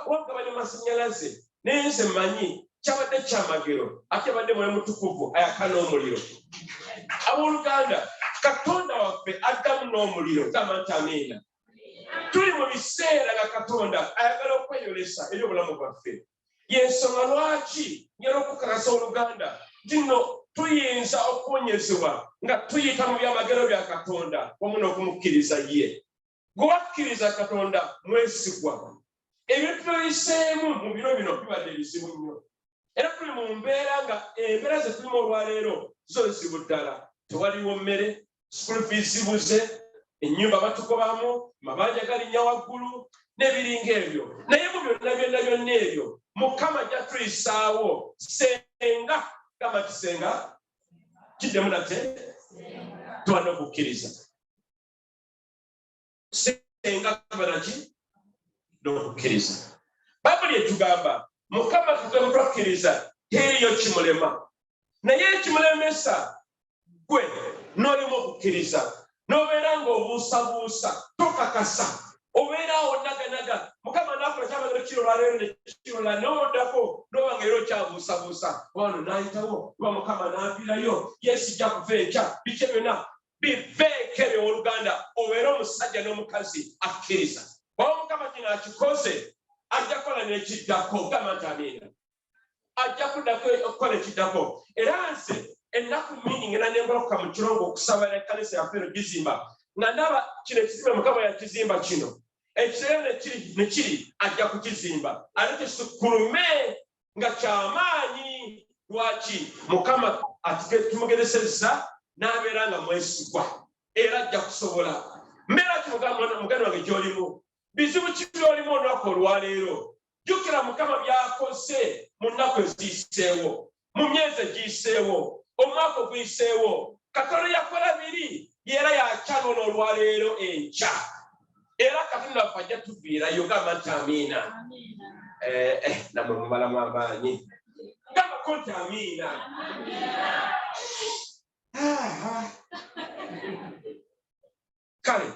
wagabanya amasannyalaze naye nze mmanyi kyabadde kyamagero ate abadde mwoyo mutukuvu ayaka n'omuliro. Abooluganda Katonda waffe addamu n'omuliro gamba nti amiina. Tuli mu biseera nga Katonda ayagala okweyolesa eri obulamu bwaffe. Y'ensonga lwaki njala okukakasa oluganda nti nno tuyinza okuwonyezebwa nga tuyita mu byamagero bya Katonda wamu n'okumukkiriza ye. Gwe wakkiriza Katonda mwesigwa. Ebintu byoyiseemu mu biro bino bibadde bizibu nnyo. Era tuli mu mbeera nga embeera ze tulimu olwaleero zo zibu ddala. Tewaliwo mmere, school fees zibuze, ennyumba batugobamu, mabanja galinnya waggulu n'ebiringa ebyo. Naye mu byonna ebyo Mukama ajja tuyisaawo senga gamba kisenga kiddemu nate twana okukkiriza. Senga kabanaki n'okukkiriza. Bayibuli etugamba Mukama Katonda twakkiriza teriyo kimulema naye ekimulemesa gwe n'olimu okukkiriza n'obeera ng'obuusabuusa tokakasa obeerawo naganaga mukama nakola kyamagero kiro lwaleero nekirola nodako nobangaero kyabuusabuusa wano nayitawo oba mukama nampirayo yesijja kuva enkya biki byonna biveekere oluganda obeere omusajja n'omukazi akkiriza oba mukama kino akikoze ajja kukola nekiddako gamba nti amiina ajja kuddako okukola ekiddako era nze ennaku mingi ngenda nembaloka mu kirongo okusaba ekkanisa yaffe eno gizimba nga ndaba kino ekizimba mukama yakizimba kino ekirere nekiri ajja kukizimba ate kisukulume nga kyamaanyi lwaki mukama tumugezesezza n'abeera nga mwesigwa era ajja kusobola mbeera ki muganda wange gy'olimu bizibu ki by'olimu olunaku olwaleero jjukira mukama byakoze mu nnaku eziyiseewo mu myezi egiyiseewo omwaka oguyiseewo katonda yakola biri era yakyalona olwaleero enkya era katonda waffe ajja tuviirayo gamba nti amiina namwe mubalamu amaanyi gambako nti amiina kale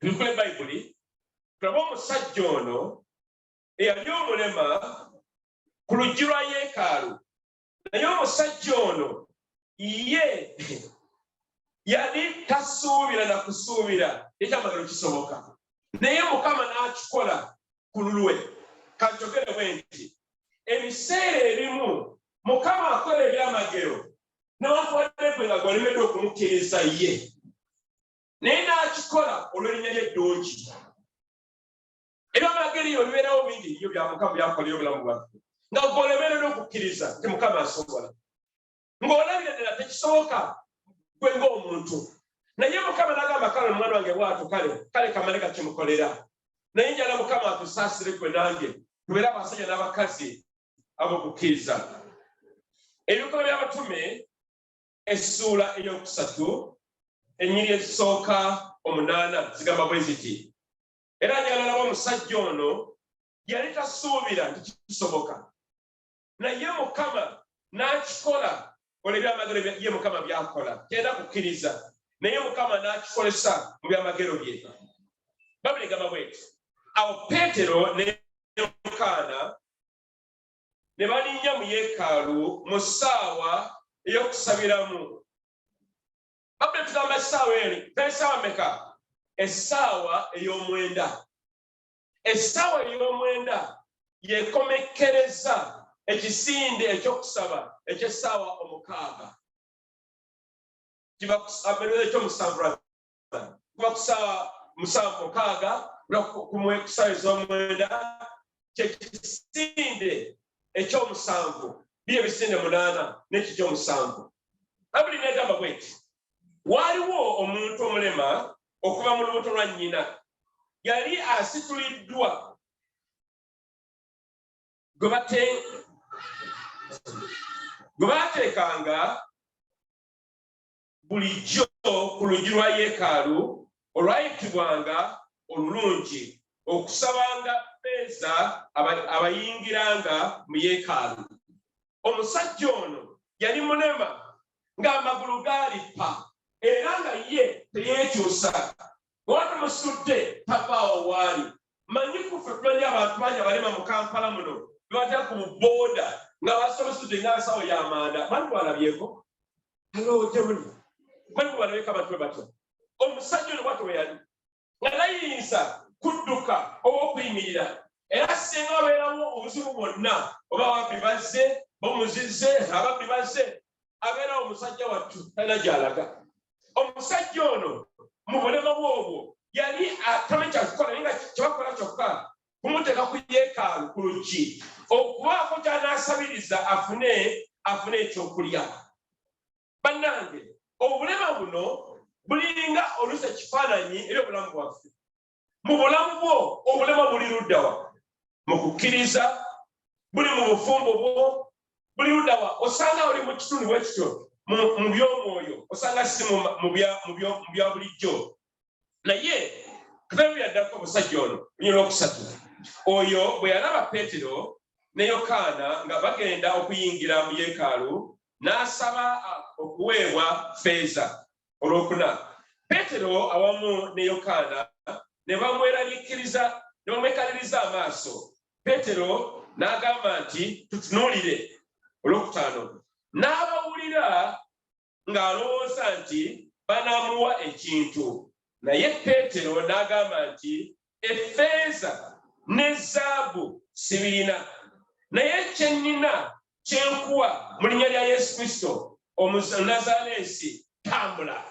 tulikula ebayibuli tulaba omusajja ono eyali omulema ku luggi lwa yeekaalu naye omusajja ono ye yali tasuubira na kusuubira ekyamagero kisoboka naye mukama n'akikola ku lulwe kanjogere bwe nti ebiseera ebimu mukama akola ebyamagero n'omuwadde nga gwolemeddwe okumukkiriza ye naye n'akikola olw'erinnya ly'eddungi ebyamagero ebyo bibeerawo bingi iyo bya mukama byakolera obulamu bwaffe nga gwolemeddwe okukkiriza nti mukama asobola ng'olabira ddala tekisoboka gwe ng'omuntu naye mukama n'agamba kale omwana wange bw'ato kale kamale kakimukolera naye njala mukama atusaasire gwe nange tubeere abasajja n'abakazi ab'okukkiriza ebikola by'abatume essuula ey'okusatu ennyiri ezisooka 8 zigamba bwe ziti era njala laba omusajja ono yali tasuubira nti kisoboka naye mukama n'akikola olwo ebyamagero ye mukama byakola kyenda kukkiriza naye mukama n'akikolesa mu byamagero bye babuli gamba bweti awo peetero ne yokaana ne balinnya mu yeekaalu mu ssaawa ey'okusabiramu babuli tugamba essaawa eri essaawa meka essaawa ey'omwenda essaawa ey'omwenda yeekomekkereza ekisinde ekyokusaba ekyessaawa 6 kiba ekyomusanvu kuba ku ssaawa 7 ku ssaawa ez'omwenda kyekisinde ekyomusanvu biri ebisinde 8 n'eki ky'omusanvu babuli negamba bweti waaliwo omuntu omulema okuva mu lubuto lwa nnyina yali asituliddwa gwe baateekanga bulijjo ku luggi lwa yeekaalu olwayitibwanga olulungi okusabanga ffeeza abayingiranga mu yeekaalu omusajja ono yali mulema ng'amagulu gaalippa era nga ye teyeekyusa watu musudde tapaawo waali manyi kuffe tumanyi abantu bangi abalema mu kampala muno bebatera ku booda nga basomesudde ng'asawo y'amanda bani bwalabyeko alojemuni bani bwalabyeko abantu be batyo omusajja ono bwatyo we yali nga tayinza kudduka oba okuyimirira era singa wabeerawo obuzibu bwonna oba ababbi bazze bomuzize ababbi bazze abeerawo omusajja wattu talina gy'alaga omusajja ono mu bulema bwobwo yali atamanyi kyakukola naye nga kyebakola kyokka kumuteeka ku yeekaalu ku luggi okubaako ky'anaasabiriza afune ekyokulya bannange obulema buno bulinga oluusi ekifaananyi eri obulamu bwaffe mu bulamu bwo obulema buli luddawa mu kukkiriza buli mu bufumbo bwo buli luddawa osanga oli mu kitundu bwe kityo mu by'omwoyo osanga si mu bya bulijjo naye katabi byaddako omusajja ono lunyira okusatu oyo bwe yalaba peetero ne yokaana nga bagenda okuyingira mu yeekaalu n'asaba okuweebwa ffeeza olwokuna peetero awamu ne yokaana ne bamweraliikiriza ne bamwekaliriza amaaso. Peetero n'agamba nti tutunuulire. Olwokutaano n'abawulira ng'alowooza nti banaamuwa ekintu. Naye Peetero n'agamba nti effeeza ne zaabu sibiina, naye kye nnina kye nkuwa mu linnya lya Yesu Kristo Omunnazaaleesi, tambula.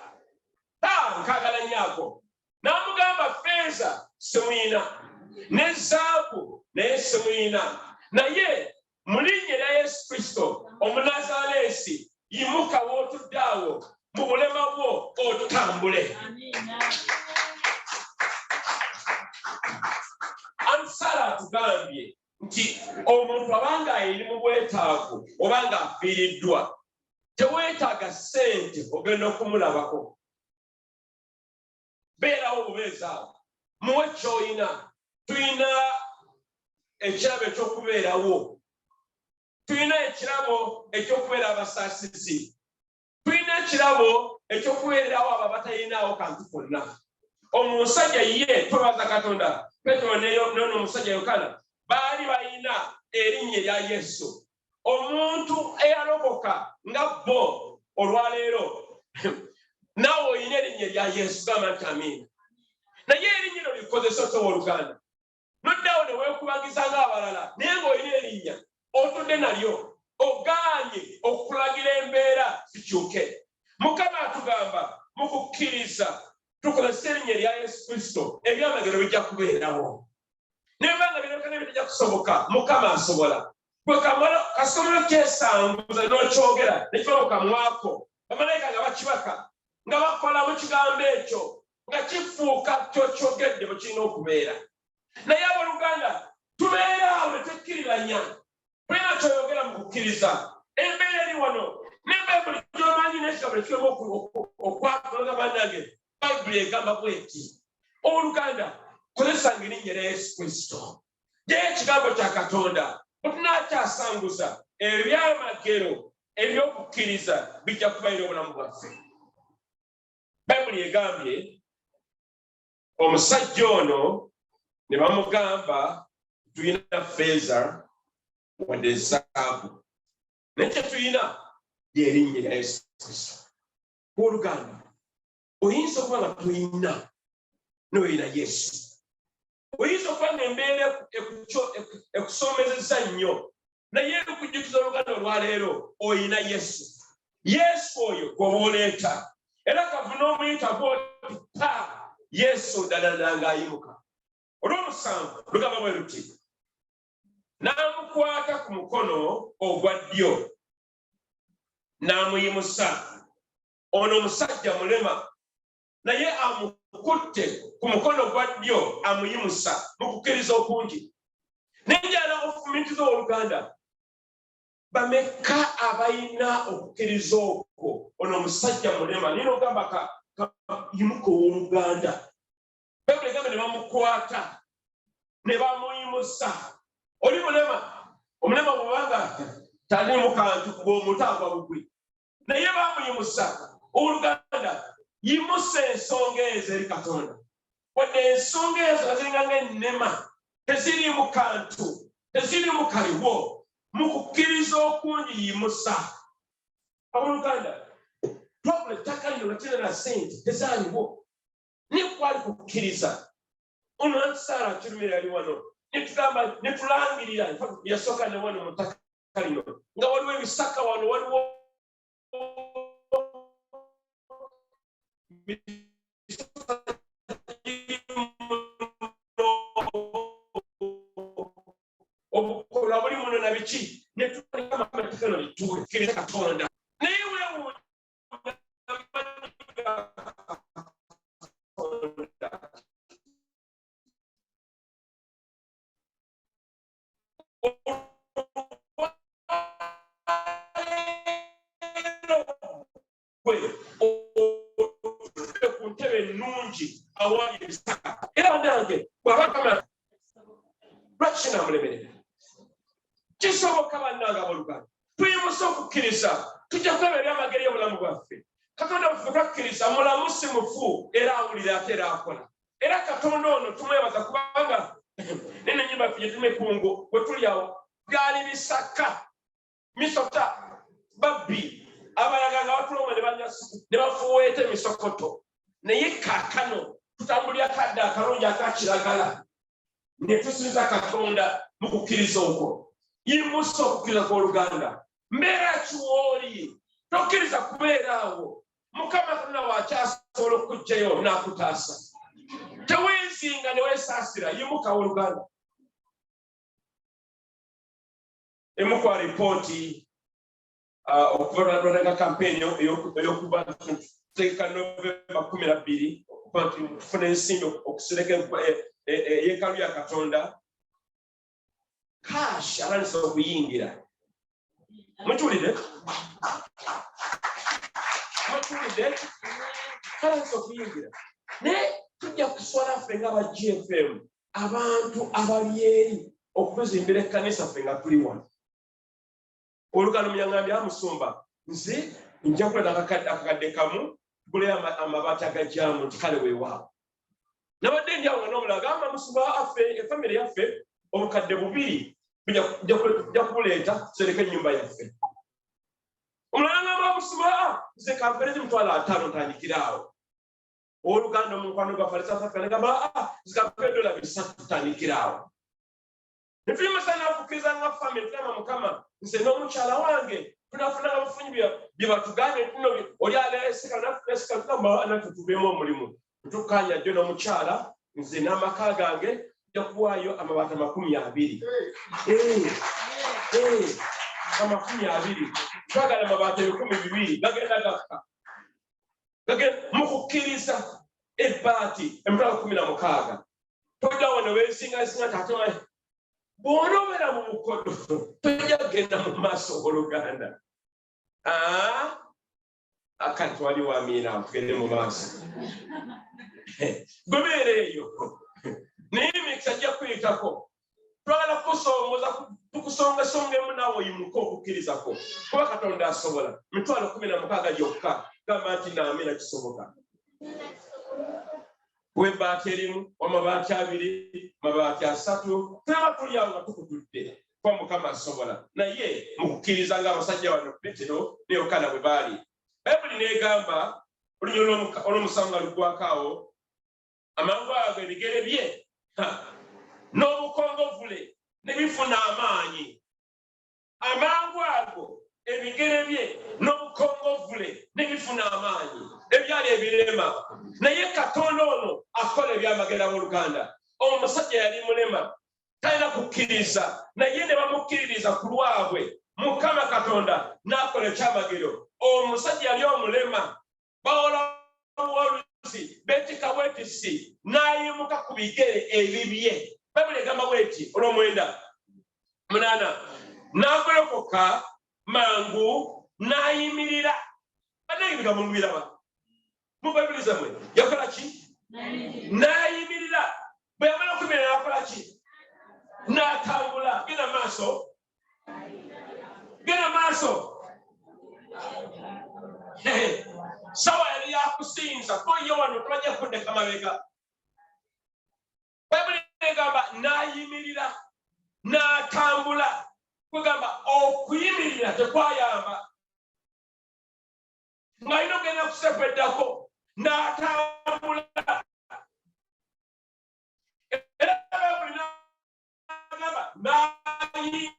Nkaagala nnyako. N'amugamba ffeeza simuyina ne zaabu naye simuyina, naye mu linnya lya Yesu Kristo Omunnazaaleesi, yimuka w'otudde awo mu bulema bwo otambule. Ansala atugambye nti omuntu abanga ayiri mu bwetaavu obanga afiiriddwa, teweetaaga ssente ogenda okumulabako. Beerawo bubeezi awo, muwe ky'olina. Tulina ekirabo eky'okubeerawo, tulina ekirabo eky'okubeera abasaasizi, tulina ekirabo ekyokubeerawo abo abatalinawo kantu konna. Omusajja ye twebaza Katonda, Peetero n'ono omusajja Yokaana baali balina erinnya erya Yesu. Omuntu eyalokoka nga bo olwaleero naawe olina erinnya erya Yesu, gamba nti amiina. Naye erinnya eryo likozesa otya Oluganda? Noddawo ne weekubagiza ng'abalala naye ng'olina erinnya otudde nalyo, ogaanye okulagira embeera zikyuke. Mukama atugamba mu kukkiriza tukozesa erinnya erya Yesu Kristo, ebyamagero bijja kubeerawo. Nebanga birokane bijja kusoboka, Mukama asobola. Gwe kasomero kyesanguza n'okyogera nekiva mu kamwako, bamalayika nga bakibaka nga bakola mu kigambo ekyo nga kifuuka kyokyogedde bwe kirina okubeera. Naye abooluganda tubeera awo ne twekkiriranya, tulina kyoyogera mu kukkiriza. Embeera eri wano n'ebbayibuli gy'omanyi n'ekigabo ekirema okwakologa bannange, Bayibuli egamba bw'eti. Owooluganda kozesanga erinnya erya Yesu Kristo. Gyeyo ekigambo kya Katonda otunakyasanguza, ebyamagero eby'okukkiriza bijja kubaira obulamu bwaffe. Bayibuli egambye omusajja ono ne bamugamba tulina ffeeza wadde zaabu, naye kye tulina ly'erinnya erya Yesu Kristo. Owooluganda oyinza okuba nga tulina n'olina Yesu. Oyinza okuba ng'embeera ekusoomezeza nnyo, naye okujjukiza oluganda olwaleero oyina Yesu. Yesu oyo gw'oba oleeta, era kavuna omuyita gw'oti pa Yesu ddala ng'ayimuka. Olw'omusanvu lugamba bwe luti, n'amukwata ku mukono ogwa ddyo n'amuyimusa. Ono omusajja mulema, naye amukutte ku mukono gwa ddyo amuyimusa mu kukkiriza okungi. Nenjala ofumiitiza Oluganda, bameka abalina okukkiriza okwo? Ono omusajja mulema nina ogamba yimuka Owooluganda. Bayibuli egamba ne bamukwata ne bamuyimusa. Oli mulema, omulema bw'obanga tali mu kantu ng'omuntu agwa bugwi, naye bamuyimusa. Owooluganda yimusa ensonga ezo eri Katonda. Wadde ensonga ezo nga ziringa ng'ennema, teziri mu kantu, teziri mu kaliwo, mu kukkiriza okungi yimusa. Abooluganda twagula ettaka lino nga tirina na ssente, tezaaliwo, naye kwali kukkiriza. Ono anti Saara akirumira yali wano netugamba netulangirira, yasooka ne wano mu ttaka lino nga waliwo ebisaka wano, waliwo obukola buli muno na biki, netulamatekano litukkiriza Katonda. Naye weewuunya ku ntebe ennungi awali ebisaka. Era nange bw'abakama lwaki kinamulemerera? Kisoboka bannange abooluganda, tuyimusa okukkiriza tujja kulaba ebyamagero y'obulamu bwaffe. Katonda bwe twakkiriza mulamu si mufu, era awulira ate era akola. era Katonda ono tumwebaza kubanga nene nyumba fye tumekungo bwe tuli awo byali bisaka misota babbi abalaganga batuloma ne banyasuku ne bafuweete misokoto naye kaakano tutambulira kadde akalungi akakiragala ne tusinza Katonda mu kukkiriza okwo yimusa okukkiriza kw'Oluganda mbeera kiwooli tokkiriza kubeera awo Mukama Katonda wakyasobola okujjayo n'akutaasa teweezinga ne weesaasira yimuka Oluganda emu kwa ripooti okuva kampeni eyokuba tuteeka Novemba 12 tufuna ensimbi okusereka yeekaalu ya Katonda cash alanisa okuyingira mutuulidde alanisa okuyingira naye tujja kuswala ffe ng'aba GFM abantu abali eri okubezimbira ekkanisa ffe nga tuli wano Oluganda munyangambye amusumba nze nja kuleta akakadde kamu tuguleyo amabaati agajjamu nti kale weewaawo nabadde ndi awo nga n'omulala gamba musumba affe efamire yaffe obukadde 2 bijja kubuleeta tusereka ennyumba yaffe omulala ngamba musumba nze kamperezi $5,000 ntandikiraawo Oluganda omukwano gwa falsafa ngamba zikampere $3 tutandikiraawo Nifima nafukiza nga family kama Mukama nse n'omukyala wange tunafuna abafunyi bye batuganye tuno oli aleseka nafeseka kama anatutubemo omulimu tukanya jjo n'omukyala nze n'amaka gange yakuwayo amabata 20 kama 20 twagala amabata 12 gagenda gakka mukukkiriza ebbaati emitwalo 16 tojawo ne weesinga tatoma bw'onobeera mu mukono tojja kugenda mu maaso Oluganda akati wali wamiina tugende mu maaso gwebeera eyo naye emikisa ajja kuyitako twagala tukusongasongemu naawe oyimuka okukkirizako kuba Katonda asobola mitwalo 16 gyokka gamba nti naamina kisoboka webbaati erimu wamabaati 2 mabaati 3 tulaba tuli awo nga tukutudde kuba Mukama asobola naye mu kukkiriza ng'abasajja wano Petero ne Yokaana bwe baali Bayibuli n'egamba olunyolo olw'omusango nga luggwako awo amangu ago ebigere bye n'obukongovule ne bifuna amaanyi amangu ago ebigere bye n'obukongovule ne bifuna amaanyi ebyali ebirema naye Katonda ono akola ebyamagera mu Luganda omusajja yali mulema talina kukkiriza naye ne bamukkiririza ku lwabwe Mukama Katonda n'akola ekyamagero omusajja yali omulema bawola olusi beetika bwetisi n'ayimuka ku bigere ebibye Bayibuli egamba bweti olw'omwenda 8 n'agolokoka mangu n'ayimirira bannange bigambo mubiraba mu Bayibuli zammwe yakola ki n'ayimirira bwe yamala okuyimirira n'akola ki n'atambula genda maaso sawa yali yakusinza koye wano tubajja kudeka mabega Bayibuli egamba n'ayimirira n'atambula kugamba okuyimirira tekwayamba ng'alina ogenda kusepeddako n'atambula era Bayibuli n'agamba n'ayimirira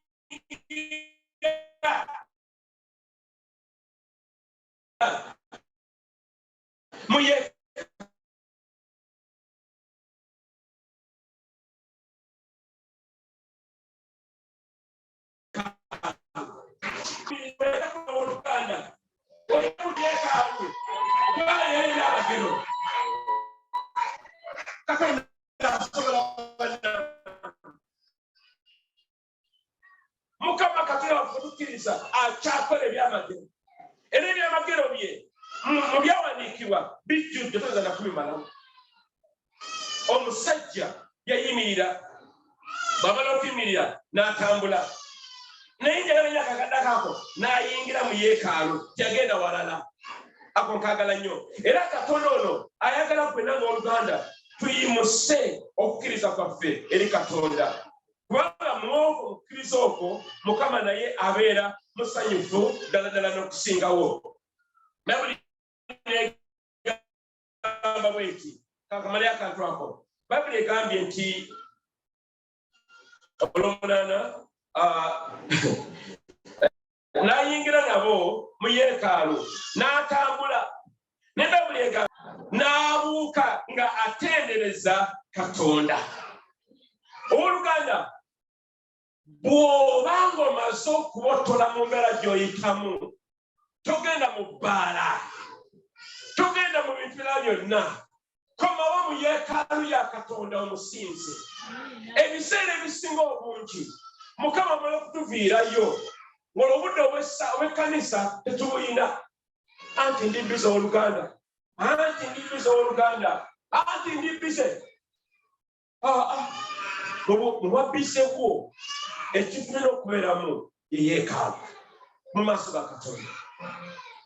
muye Oluganda oyekaalu baayera abagero Katonda asobola Mukama Katonda wafutukiriza akyakola ebyamagero era ebyamagero bye mu byawandiikibwa bijjudde toza na kubimalamu omusajja yayimirira bw'amala okuyimirira n'atambula naye njagala akakadde ako n'ayingira mu yeekaalu yagenda walala ako nkagala nnyo era Katonda ono ayagala kwena ng'Oluganda tuyimuse okukkiriza kwaffe eri Katonda kubanga mwogo okukkiriza okwo Mukama naye abeera musanyufu ddala n'okusingawo. Bayibuli egamba bweti kakamale akantu ako. Bayibuli egambye nti Olwomunaana n'ayingira nabo mu yeekaalu n'atambula ne Bayibuli egamba n'abuuka nga atendereza Katonda. Owooluganda, bw'obanga omaze okubotola mu mbeera gy'oyitamu, togenda mu bbaala, togenda mu bintu bira byonna, komawo mu yeekaalu ya Katonda omusinze. Ebiseera ebisinga obungi Mukama amala okutuviirayo ng'olwobudde obw'ekkanisa tetubuyina. Anti ndi bize Owooluganda, anti ndi bize Owooluganda, anti ndi bize. Mubabbisewo ekitulina okubeeramu yeyeekaalu mu maaso ga Katonda.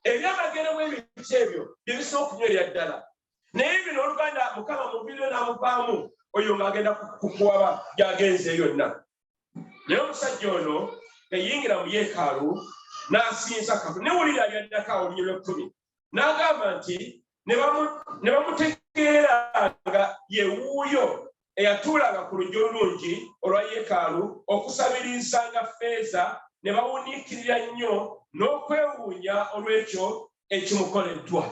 Ebyamagero bw'ebintu ebyo bye bisobola okunywerera ddala. Naye bino Oluganda Mukama muviriyo n'amuvaamu oyo ng'agenda kukuwaba gy'agenze yonna. Naye omusajja ono yayingira mu yeekaalu n'asinza Katonda. Newulira yaddako olunyi lw'ekkumi n'agamba nti ne bamutegeera nga ye wuuyo eyatuulanga ku luggi olulungi olwa yeekaalu okusabiririzanga ffeeza, ne bawuniikirira nnyo n'okwewuunya olw'ekyo ekimukoleddwa.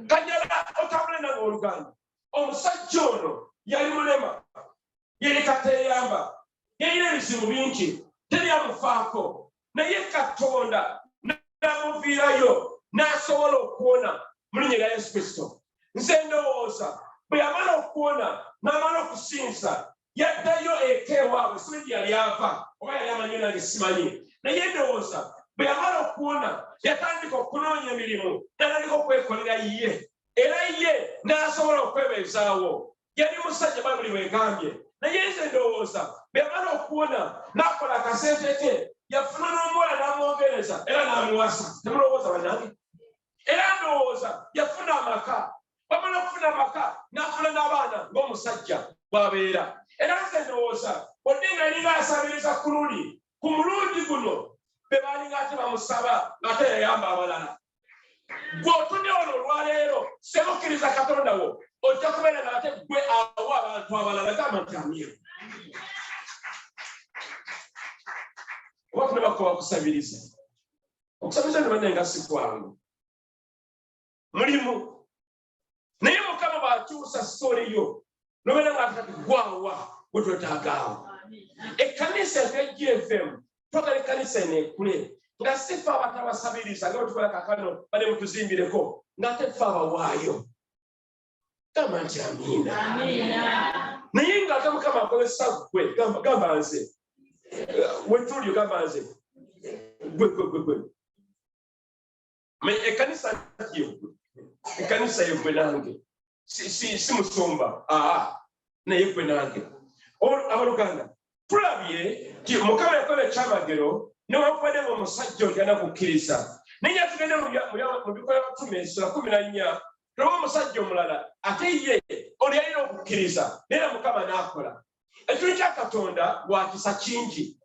Kanyala otambule nange Oluganda, omusajja ono yali mulema, yali kateeyamba, yalina ebizibu bingi, teri amufaako, naye Katonda n'amuviirayo n'asobola okuwona mu linnya lya Yesu Kristo. Nze ndowooza bwe yamala okuwona n'amala okusinza yaddayo eka ewaabwe, si bwe yali ava oba yali amanyi nange simanyi, naye ndowooza bwe yamala okuwona yatandika okunoonya emirimu, n'atandika okwekolera ye, era ye n'asobola okwebeezaawo. Yali musajja Bayibuli bw'egambye, naye nze ndowooza bwe yamala okuwona n'akola akasente ke, yafuna n'omuwala n'amwogereza era n'amuwasa. Temulowooza bannange? Era ndowooza yafuna amaka, wamala okufuna amaka n'afuna n'abaana ng'omusajja bw'abeera. Era nze ndowooza bodde nga yalinga asabiriza ku luli, ku mulundi guno be baalinga ate bamusaba ng'ate yayamba abalala. Bw'otunye ono olwaleero semukkiriza Katonda wo, ojja kubeera ng'ate gwe awa abantu abalala. Gamba nti amiina. Oba tune bakoba kusabiriza. Okusabiriza ne bannange nga si kwangu, mulimu. Naye Mukama bw'akyusa sitoori yo nobeera ng'ate gwawa bwe twetaagaawo. Ekkanisa ya GFM twagala ekkanisa eno ekule nga si ffe abatabasabiriza nga bwe tukola kaakano bale mutuzimbireko, ng'ate ffe abawaayo. Gamba nti amiina. Naye ng'ate Mukama akozesa ggwe, gamba nze wetulyo, gamba nze gwe. Ekkanisa ekkanisa yegwe nange si musumba, naye gwe nange. Abaluganda, tulabye nti Mukama yakola ekyamagero newankubadde ng'omusajja oli alina kukkiriza. Naye atugende mu Bikola by'Abatume essula 14, tulaba omusajja omulala ate ye oli yalina okukkiriza, naye Mukama n'akola. Ekintu kya Katonda wa kisa kingi,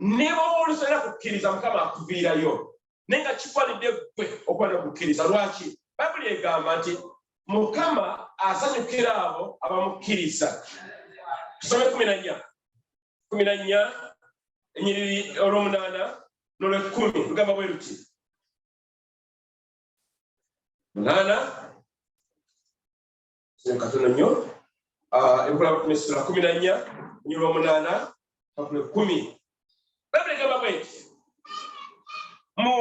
ne bw'oba olina kukkiriza Mukama akuviirayo, naye nga kigwanidde ggwe okwala okukkiriza. Lwaki? Bayibuli egamba nti Mukama asanyukira abo abamukkiriza. Tusome 14 ennyiriri olw'omunaana n'olw'ekkumi lugamba bwe luti. 8 katono nnyo. Ebikola by'Abatume essula 14 ennyiriri olw'omunaana n'olw'ekkumi. Bayibuli egamba bwe nti mu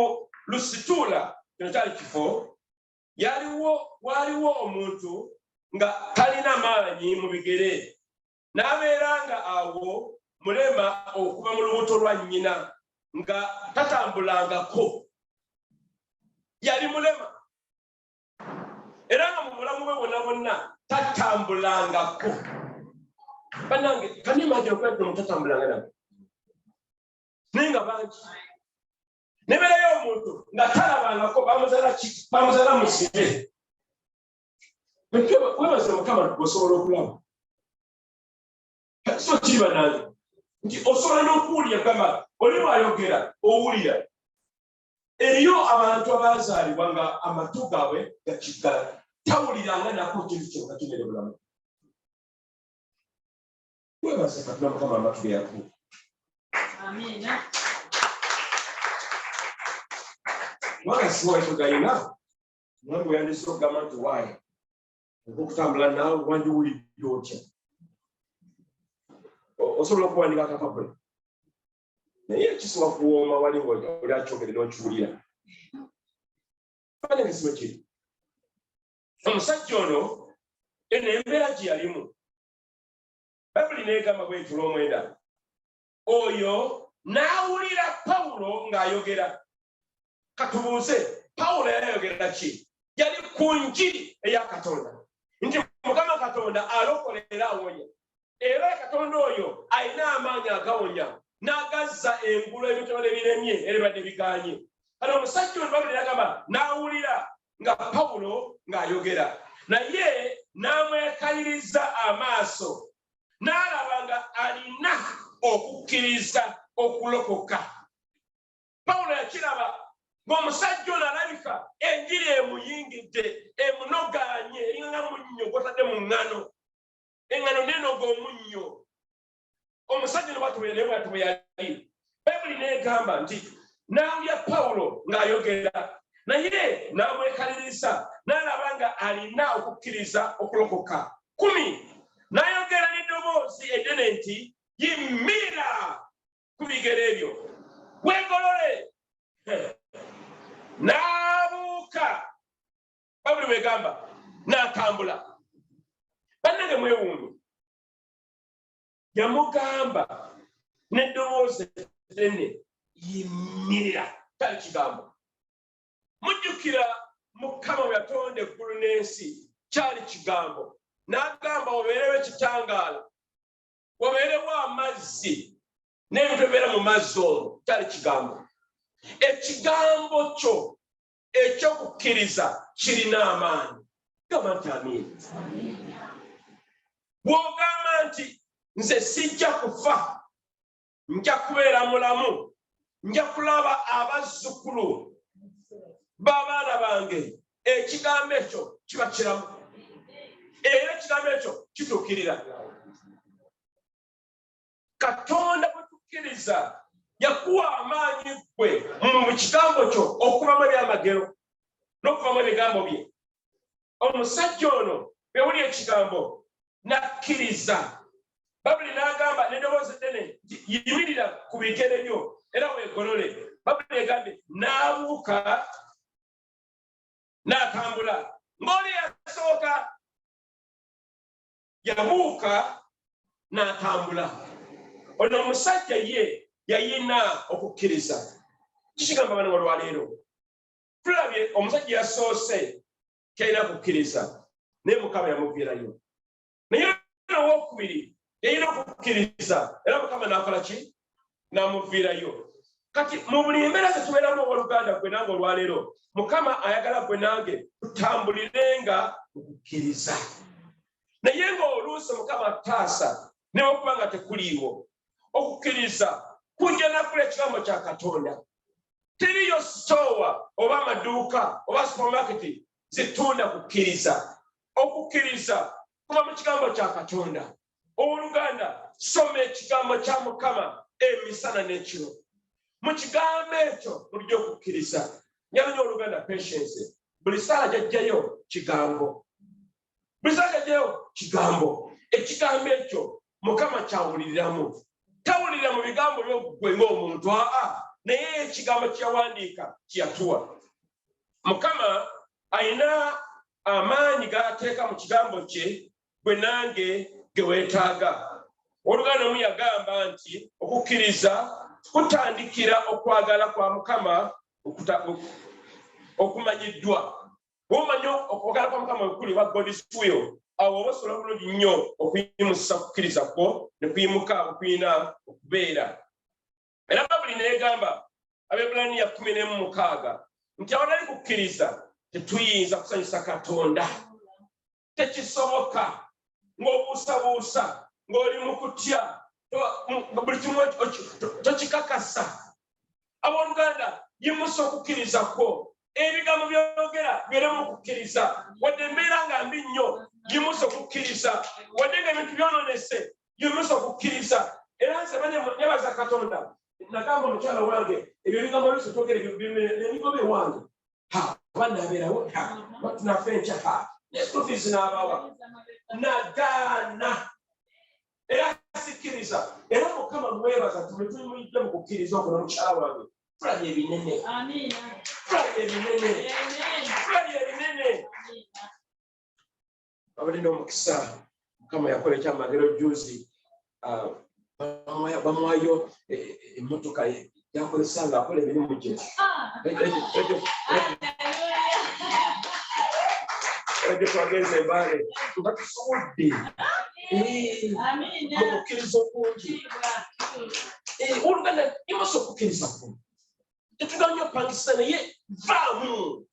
Lusitula, kino kyali kifo, waliwo omuntu nga talina maanyi mu bigere, n'abeeranga awo mulema okuva mu lubuto lwa nnyina, nga tatambulangako. Yali mulema era nga mu bulamu bwe bwonna tatambulangako. Bannange, kani imagine okwedde omuntu tatambulanga nako, naye nga bangi. Nebeerayo omuntu nga talabangako, bamuzaala musibe. webaze Mukama osobola okulaba. So kiba nange nti osobola n'okuwulira gamba oli bw'ayogera owulira. Eriyo abantu abazaalibwa nga amatu gaabwe gakiggala tawuliranga nako kintu kyonna kimere bulamu. Webaze Katonda Mukama amatu ge yakuwa. Amina. Mwana siwa tugayina mwangu yandise okugamba nti waayi okutambula naawe wandiwulidde otya. Osobola okuwandika akapapula naye kisobola kuwooma wali ngaoli akyogerera okiwulira. Fane ngisimo kiri omusajja ono eno embeera gye yalimu Bayibuli neegamba bw'eti olw'omwenda oyo n'awulira Pawulo ng'ayogera. Katubuuze Pawulo yayogera ki? Yali ku njiri eya Katonda nti Mukama Katonda alokolera awonya era Katonda oyo alina amaanyi agawonya n'agazza engulu ebitole biremye ebibadde biganye. Kano omusajja ono Bayibuli yagamba n'awulira nga Pawulo ng'ayogera naye n'amwekaliriza amaaso n'alaba nga alina okukkiriza okulokoka. Pawulo yakiraba ng'omusajja ono alabika enjiri emuyingidde emunoganye eringa munnyo gw'otadde mu ŋŋano. Eŋŋano nenoga omunnyo. Omusajja ono bw'atubeera bwe yali. Bayibuli neegamba nti n'awulira Pawulo ng'ayogera naye n'amwekaliriza n'alaba nga alina okukkiriza okulokoka. 10 n'ayogera n'eddoboozi eddene nti yimirira ku bigere ebyo weegolole. N'abuuka Bayibuli bw'egamba n'atambula. Bannange mwewuunye yamugamba n'eddoboozi eddene yimirira tali kigambo. Mujjukira Mukama bwe yatonda eggulu n'ensi kyali kigambo. N'agamba wabeerewo ekitangaala wabeerewo amazzi n'ebintu ebibeera mu mazzi omwo kyali kigambo. Ekigambo kyo ekyokukkiriza kirina amaanyi. Gamba nti amiina. Bw'ogamba nti nze sijja kufa nja kubeera mulamu nja kulaba abazzukulu b'abaana bange, ekigambo ekyo kiba kiramu era ekigambo ekyo kituukirira. Katonda bwe tukkiriza yakuwa amaanyi gwe mu kigambo kyo okubamu ebyamagero n'okubamu ebigambo bye. Omusajja ono bewuli ekigambo n'akkiriza. Bayibuli n'agamba n'eddoboozi eddene yimirira ku bigere byo era weegolole. Bayibuli egambye n'abuuka n'atambula. Ng'oli yasooka yabuuka n'atambula. Ono omusajja ye yayina okukkiriza. Kikigamba bano olwaleero tulabye omusajja yasoose kyalina kukkiriza naye Mukama yamuviirayo. Naye owookubiri yayina okukkiriza era Mukama n'akola ki? N'amuviirayo. Kati mu buli mbeera ze tubeeramu owooluganda gwe nange olwaleero Mukama ayagala gwe nange tutambulirenga okukkiriza. Naye ng'oluusi Mukama ataasa ne okuba nga tekuliiwo. Okukkiriza kujja nakula ekigambo kya Katonda. Teriyo sitoowa oba amaduuka oba supermarket zitunda kukkiriza. Okukkiriza kuba mu kigambo kya Katonda. Owooluganda soma ekigambo kya Mukama emisana n'ekiro. Mu kigambo ekyo bulijjo okukkiriza. Njala nnyo oluganda patience. Buli saala gyajjayo kigambo. Buli saala gyajjayo kigambo. Ekigambo ekyo Mukama kyawuliriramu. Tawulirira mu bigambo by'ogwe ng'omuntu naye ekigambo kyawandiika kyeyatuwa. Mukama alina amaanyi g'ateeka mu kigambo kye gwe nange ge weetaaga. Oluganda omu yagamba nti okukkiriza kutandikira okwagala kwa Mukama okumanyiddwa. Bw'omanyi okwagala kwa Mukama okuli wa God's will awo oba osobola bulungi nnyo okuyimusa okukkiriza kwo ne kuyimuka okulina okubeera. Era Bayibuli neegamba Abaebbulaniya 10:6 nti awatali kukkiriza tetuyinza kusanyusa Katonda. tekisoboka ng'obuusabuusa ng'oli mu kutya buli kimu tokikakasa. Abooluganda yimusa okukkiriza kwo, ebigambo byogera bire mu kukkiriza, wadde embeera nga mbi nnyo yimusa okukkiriza, wadde nga ebintu byonoonese yimusa okukkiriza. Era nze nebaza Katonda, nagamba omukyala wange ebyo bigambo bisotogere emigobe wange banabeerawo tunafe enkya nesitufiisi n'abawa nagaana era sikkiriza. Era Mukama mwebaza tulimuyidde mu kukkiriza okwo n'omukyala wange tulabye ebinene, tulabye ebinene, tulabye ebinene. Abadde n'omukisa Mukama yakola ekyamagero juzi, bamuwayo emmotoka yakozesa ng'akola emirimu gye. Ebyo twagenze Mbale nga tusobodde mu kukkiriza okungi. Oluganda yimusa okukkiriza kwo, tetuganya opangisa naye vaamu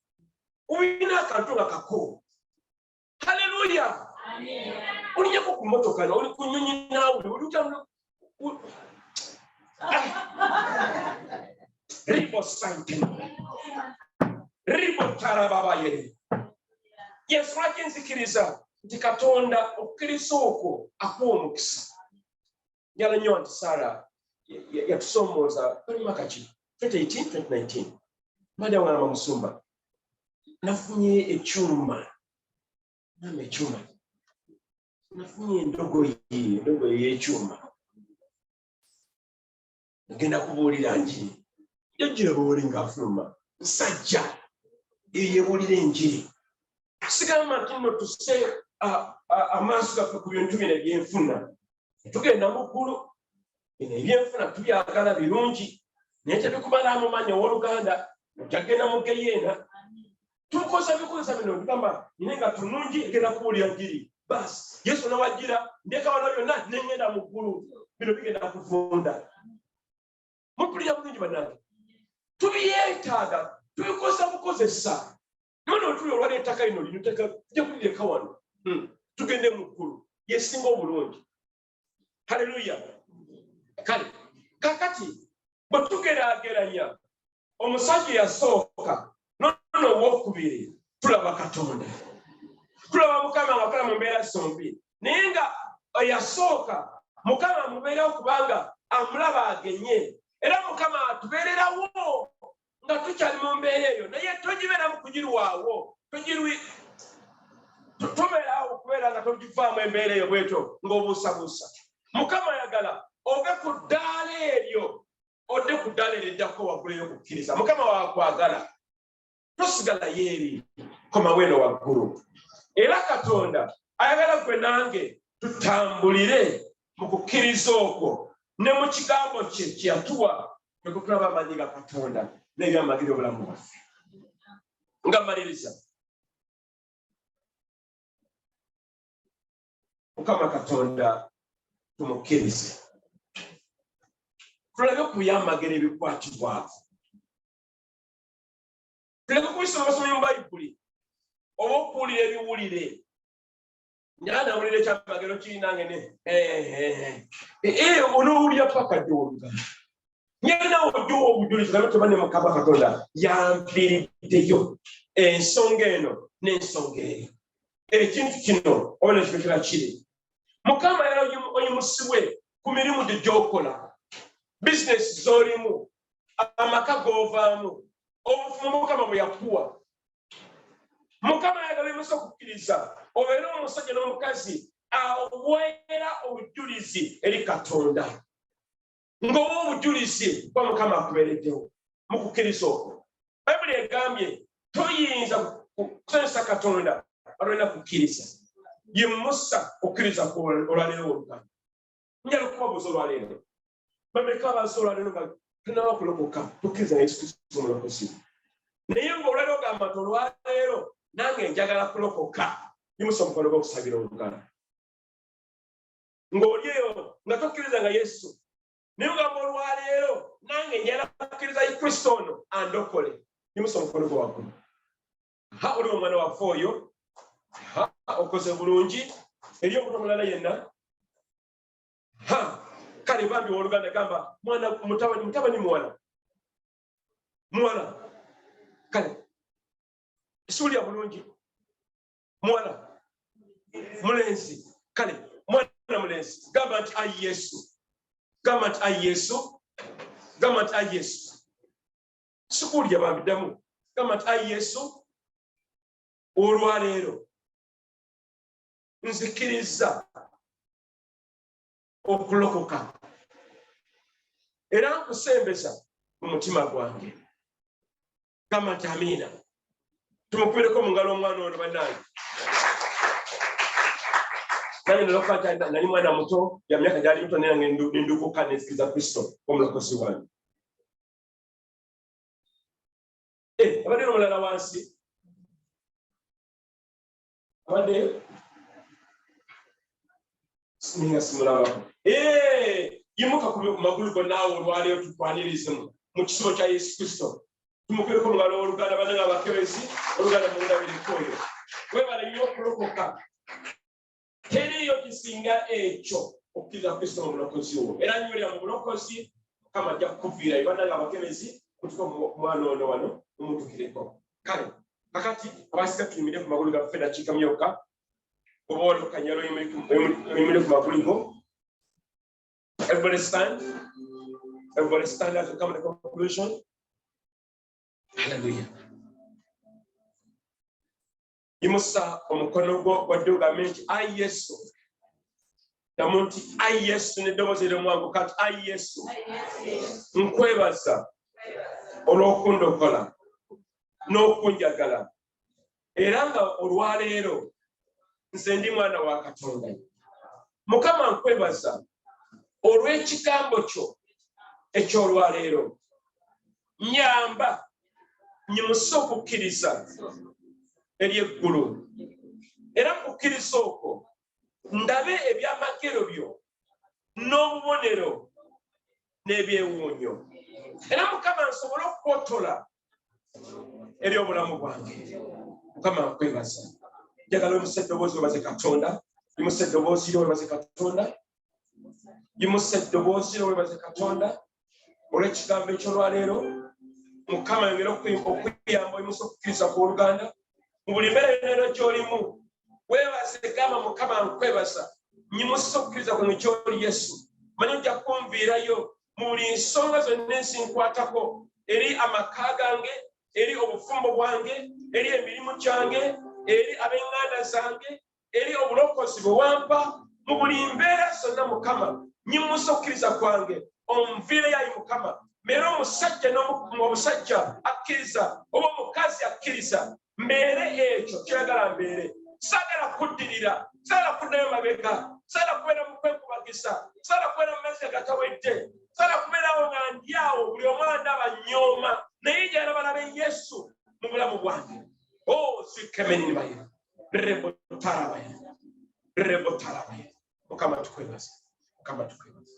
olina akantu nga kako. Haleluya! Olinyako ku mmotoka oli ku nnyonyi naawe ribo sante ribo tarababayere. Yesu lwaki nzikiriza nti Katonda okukkiriza okwo akuwa omukisa. Njala nnyo nti Saara yatusomooza toli mwaka ki 2018 2019 Mada Mwana Musumba nafunye ekyuma, namwe ekyuma nafunye endogoyi y'ekyuma. Ngenda kubuulira njiri yajjira buwoli ng'afuluma nsajja yebuulira enjiri. Sigamba nti nno tusse amaaso gaffe ku bintu bino ebyenfuna. Tugenda mu ggulu, bino ebyenfuna tubyagala birungi, naye tebikumala mu mannya w'Oluganda ojagenda mu geyeena. Tukozesa bino tugamba nine nga tunungi egenda kubuulira njiri. Basi Yesu n'awajjira ndeka bano byonna nengenda mu ggulu, bino bigenda kuvunda. Mumpulira bulungi bannange, tubyetaaga tubikoza bukozesa. Nono tuli olwali ettaka lino lino ttaka tujja kulireka wano tugende mu ggulu yesinga obulungi. Haleluya! Kale kakati bwe tugeraageranya omusajja yasooka nono owokubiri tulaba Katonda, tulaba Mukama ng'akola mu mbeera zombi. Naye nga yasooka Mukama mubeerawo kubanga amulaba agenye, era Mukama atubeererawo nga tukyali mu mbeera eyo, naye togibeeramu kugirwawo, tobeerawo okubeera nga togivaamu embeera eyo bwetyo ng'obuusabuusa. Mukama ayagala ove ku ddaala eryo odde ku ddaala eriddako waggulu ey'okukkiriza. Mukama waakwagala tosigala yeeri, komawo eno waggulu. Era Katonda ayagala gwe nange tutambulire mu kukkiriza okwo ne mu kigambo kye kyeyatuwa nekutulaba amaanyi ga Katonda n'ebyamagiro obulamu bwaffe. Nga maliriza, Mukama Katonda tumukkirize, tulabe ku byamagiro ebikwatibwako, tuleke kubisoma basomye mu Bayibuli oba okuwulira ebiwulire. Nyana awulira ekyamagero kirinange onoowulira paka gy'olugana. Nyana ojja obujulizi nabe tebane Mukama Katonda yampiriddeyo ensonga eno n'ensonga eyo. Ekintu kino oba nekibekera kiri. Mukama era oyimusibwe ku mirimu gye gy'okola, bizinesi z'olimu, amaka g'ovaamu, obufumu Mukama bwe yakuwa. Mukama ayagala yimusa okukkiriza obeere omusajja n'omukazi aweera obujulizi eri Katonda, ng'owa obujulizi bwa Mukama akubeereddewo mu kukkiriza okwo. Bayibuli egambye toyinza kusanyusa Katonda olwalina kukkiriza. Yimusa okukkiriza olwaleero oluganda. Njala okubabuuza olwaleero, bameka abantu olwaleero nga tunaba kulokoka tukkiriza na Yesu Kristo omulokozi. Naye ng'olwaleero ogamba nti olwaleero nange njagala kulokoka, yimusa omukono gw'okusabira oluganda. Ng'oli eyo nga tokkiriza nga Yesu, naye ogamba olwaleero nange njagala kukkiriza Kristo ono andokole, yimusa omukono gwo waggulu. Oli omwana waffe oyo, okoze bulungi eri omuntu omulala yenna kale bambi oluganda gamba mwana mutabani muwala kale suulya bulungi muwala mulenzi kale mwana mulenzi gamba nti ayi yesu sikuulya bambiddamu gamba nti ayi yesu olwaleero nzikiriza okulokoka era nkusembeza mu mutima gwange gamba nti amiina tumukubireko mu ngalo omwana ono bannange nani nalokoka nali mwana muto ya myaka gyali mito naye nange nindukuka nenzikiriza Kristo omulokozi wange abadde n'omulala wansi abadde ninga simulabako yimuka ku magulu go naawe olwaleero tutwanirizemu mu kisibo kya Yesu Kristo tumukubireko mu ngalo oluganda bannange abakebezi oluganda mundabireko oyo webala nnyo okulokoka teriyo kisinga ekyo okukkiriza Kristo mu bulokozi wo era nywera mu bulokozi Mukama ajja kukuviirayo bannange abakebezi kutuka omwana ono wano mumutukireko kale kakati abasika tuyimire ku magulu gaffe dakiika myokka oba olukanyalo oyimire ku magulu go. Everybody stand as we come to the conclusion. Hallelujah. Yimusa omukono gwo wadde ogambe nti ayi Yesu damu nti ayi Yesu n'eddoboozi ery'omwangu kati ayi Yesu nkwebaza olw'okundokola n'okunjagala era nga olwaleero nze ndi mwana wa Katonda. Mukama nkwebaza olw'ekigambo kyo eky'olwaleero nyamba nyimuse okukkiriza ery'eggulu era kukkiriza okwo ndabe ebyamagero byo n'obubonero n'ebyewuunyo era Mukama nsobole okukotola ery'obulamu bwange. Mukama nkwebaza njagala oyimuse eddoboozi webaze Katonda yimuse eddoboozi lyo webaze Katonda yimuse eddoboozi lyo webaze Katonda olw'ekigambo eky'olwaleero. Mukama yongera okuyamba oyimuse okukkiriza kw'oluganda mu buli mbeera gy'olimu weebaze gamba Mukama nkwebaza nyimuse okukkiriza kwange gy'oli Yesu manyi ojja kunviirayo mu buli nsonga zonna ensinkwatako eri amaka gange eri obufumbo bwange eri emirimu gyange eri ab'eŋŋanda zange eri obulokozi bwe wampa mu buli mbeera zonna. Mukama nyimuse okukkiriza kwange onviireyo ayi Mukama mbeere omusajja n'obusajja akkiriza oba omukazi akkiriza mbeere ekyo kyagala mbeere. Saagala kuddirira saagala kuddayo mabega saagala kubeera mu kwekubagisa saagala kubeera mu mazzi agatawedde saagala kubeerawo nga ndyawo buli omu andaba nyooma naye njagala balabe Yesu mu bulamu bwange. Zikemeninibaye rebotarabaye Mukama tukwebaza Mukama tukwebaza.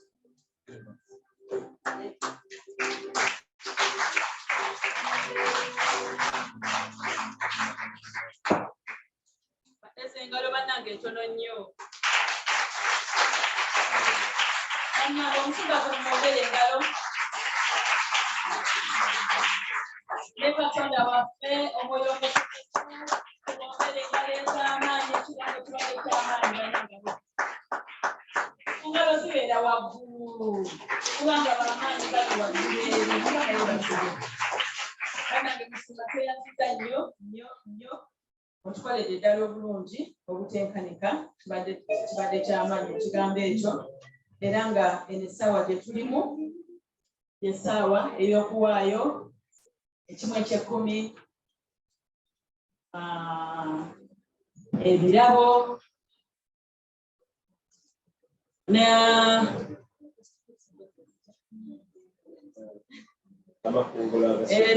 Engalo bannange ntono nnyo. Bannange omusinga tumwogere engalo. Ne Katonda waffe omwoyo tumwogere engalo ez'amaanyi ekigambo kibadde ky'amaanyi bannange. Engalo zibeera waggulu kubanga bamaanyi bali waggulu eri Mukama yeebazibwe. Bannange musinga tweyaziza nnyo nnyo nnyo. Otukoledde ddala obulungi obutenkanika kibadde ky'amaanyi ekigambo ekyo era nga eno essaawa gye tulimu essaawa ey'okuwaayo ekimu eky'ekkumi ebirabo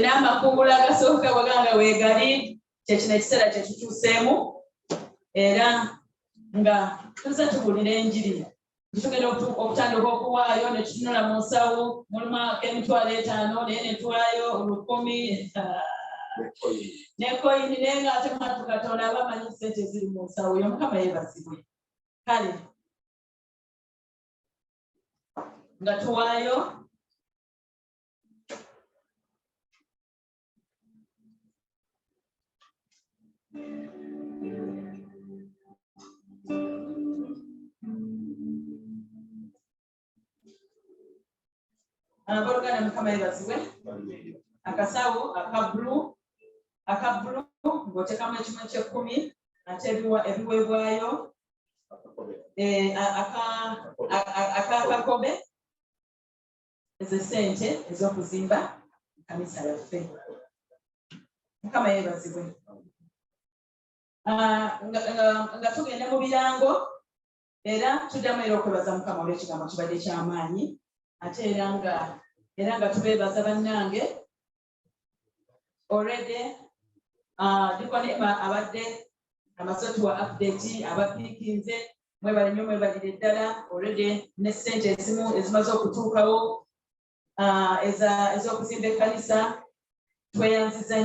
n'amakungula agasooka waganga weegali kyekino ekiseera kye tutuuseemu era nga tuze tubuulira enjiri tugenda okutandika okuwaayo ne tutunula mu nsawo mulimu ak'emitwalo 5 naye ne tuwaayo 10,000 nekoyini naye ng'ate mwattu Katonda aba amanyi ssente ziri mu nsawo yo. Mukama yeebazibwe. Kale nga tuwaayo abooluganda. Mukama yeebazibwe. Akasawo aka bbulu ng'oteekamu ekimu eky'ekkumi ate ebiweebwayo akakakobe ezo ssente ez'okuzimba ekkanisa yaffe. Mukama yeebazibwe. Nga tugende mu birango era tuddamu era okwebaza Mukama olw'ekigambo kibadde ky'amaanyi ate era nga tubeebaza bannange already Dikonema abadde amaze tuwa update abapiikinze mwebale nnyo mwebalire ddala already ne ssente ezimu ezimaze okutuukawo ez'okuzimba ekkanisa. Tweyanziza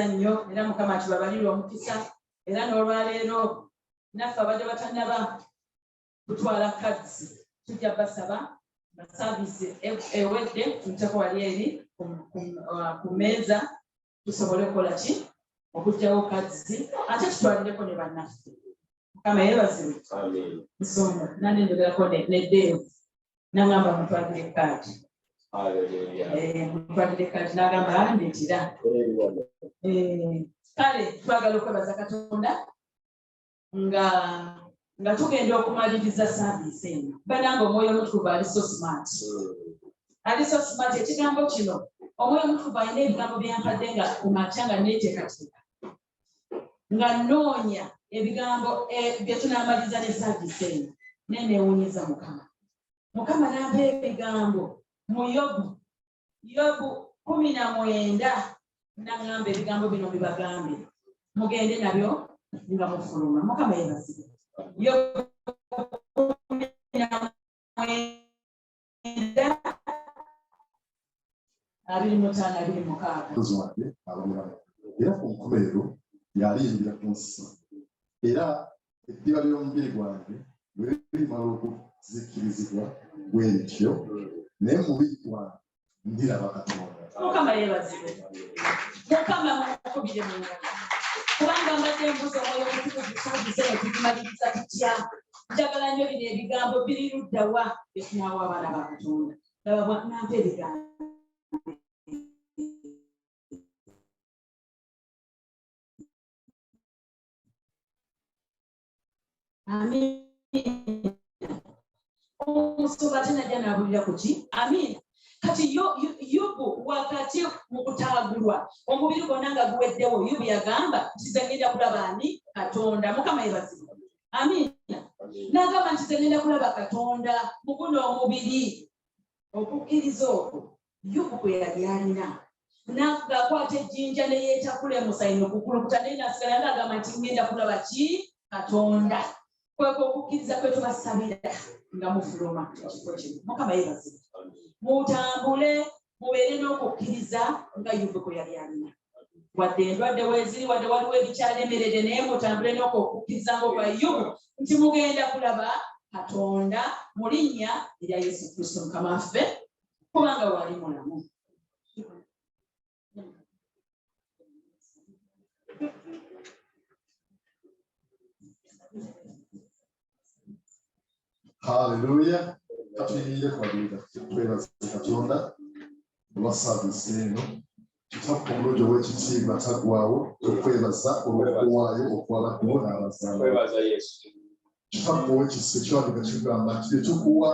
nnyo era Mukama kibabalirwe omukisa era n'olwaleero naffe abadde batannaba kutwala kadzi tujja basaba na saaviisi ewedde tumuteko wali eri ku mmeeza tusobole okukola ki okuggyawo kadzi ate tutwalireko ne bannaffe. Mukama yeebazibwe. Nsonga nandi ndogerako ne Dave n'agamba mutwalire kaadi. Mutwalire kaadi n'agamba ndetira. Kale twagala okwebaza Katonda nga tugenda okumaliriza saaviisi eno. Bananga Omwoyo Omutukuvu ali so smart. Ekigambo kino Omwoyo Omutukuvu alina ebigambo byampadde nga kumakya nga neeteekateeka nga nnoonya ebigambo bye tunaamaliriza ne saaviisi eno naye neewuunyiza Mukama n'ampa ebigambo mu Yobu 19 n'aŋŋamba ebigambo bino bibagambe mugende nabyo nga mufuluma. Mukama yeebazibwe. Yobu 25:26 era ku nkomerero yalindirira ku nsi era eddiba ly'omubiri gwange bwe limala okuzikirizibwa bw'etyo naye mu mubiri gwange ndiraba Katonda. Mukama yeebazibwe. Mukama mukubire mu ngalo kubanga mbadde mbuuza Omwoyo Omutukuvu saaviisi eno tugimaliriza tutya. Njagala nnyo bino ebigambo biri ludda wa bye tunaawa abaana ba Katonda. Laba nampa ebigambo. Amiina. Omusumba ate najja n'abulira ku ki? Amiina. Kati Yobu wakati mu kutaagulwa omubiri gwonna nga guweddewo Yobu yagamba nti nze ngenda kulaba ani? Katonda. Mukama yeebazibwe. Amiina. N'agamba nti nze ngenda kulaba Katonda mu guno omubiri. Okukkiriza okwo Yobu kwe yali alina n'akwata ejjinja ne yeetakula emusayino okukulukuta naye n'asigala n'agamba nti ngenda kulaba ki? Katonda. Kwekwo okukkiriza kwe tubasabira nga mufuluma ekifo kino. Mukama yeebazibwe. Mutambule mubeere n'okukkiriza nga Yobu kwe yali alina. Wadde endwadde weeziri wadde waliwo ebikyalemerere naye mutambule n'okukkiriza ng'okwa Yobu nti mugenda kulaba Katonda mu linnya erya Yesu Kristo Mukama waffe kubanga wali mulamu. Haleluya. Katuyimirire kubalirira twebaze Katonda olwa saaviisi eno. Tutakuba omulungi ow'ekitiibwa taggwaawo okwebaza olw'okuwaayo okw'abadduwo n'abazaala. Tutakuba ow'ekisa ekiwandiika kigamba nti tetukuwa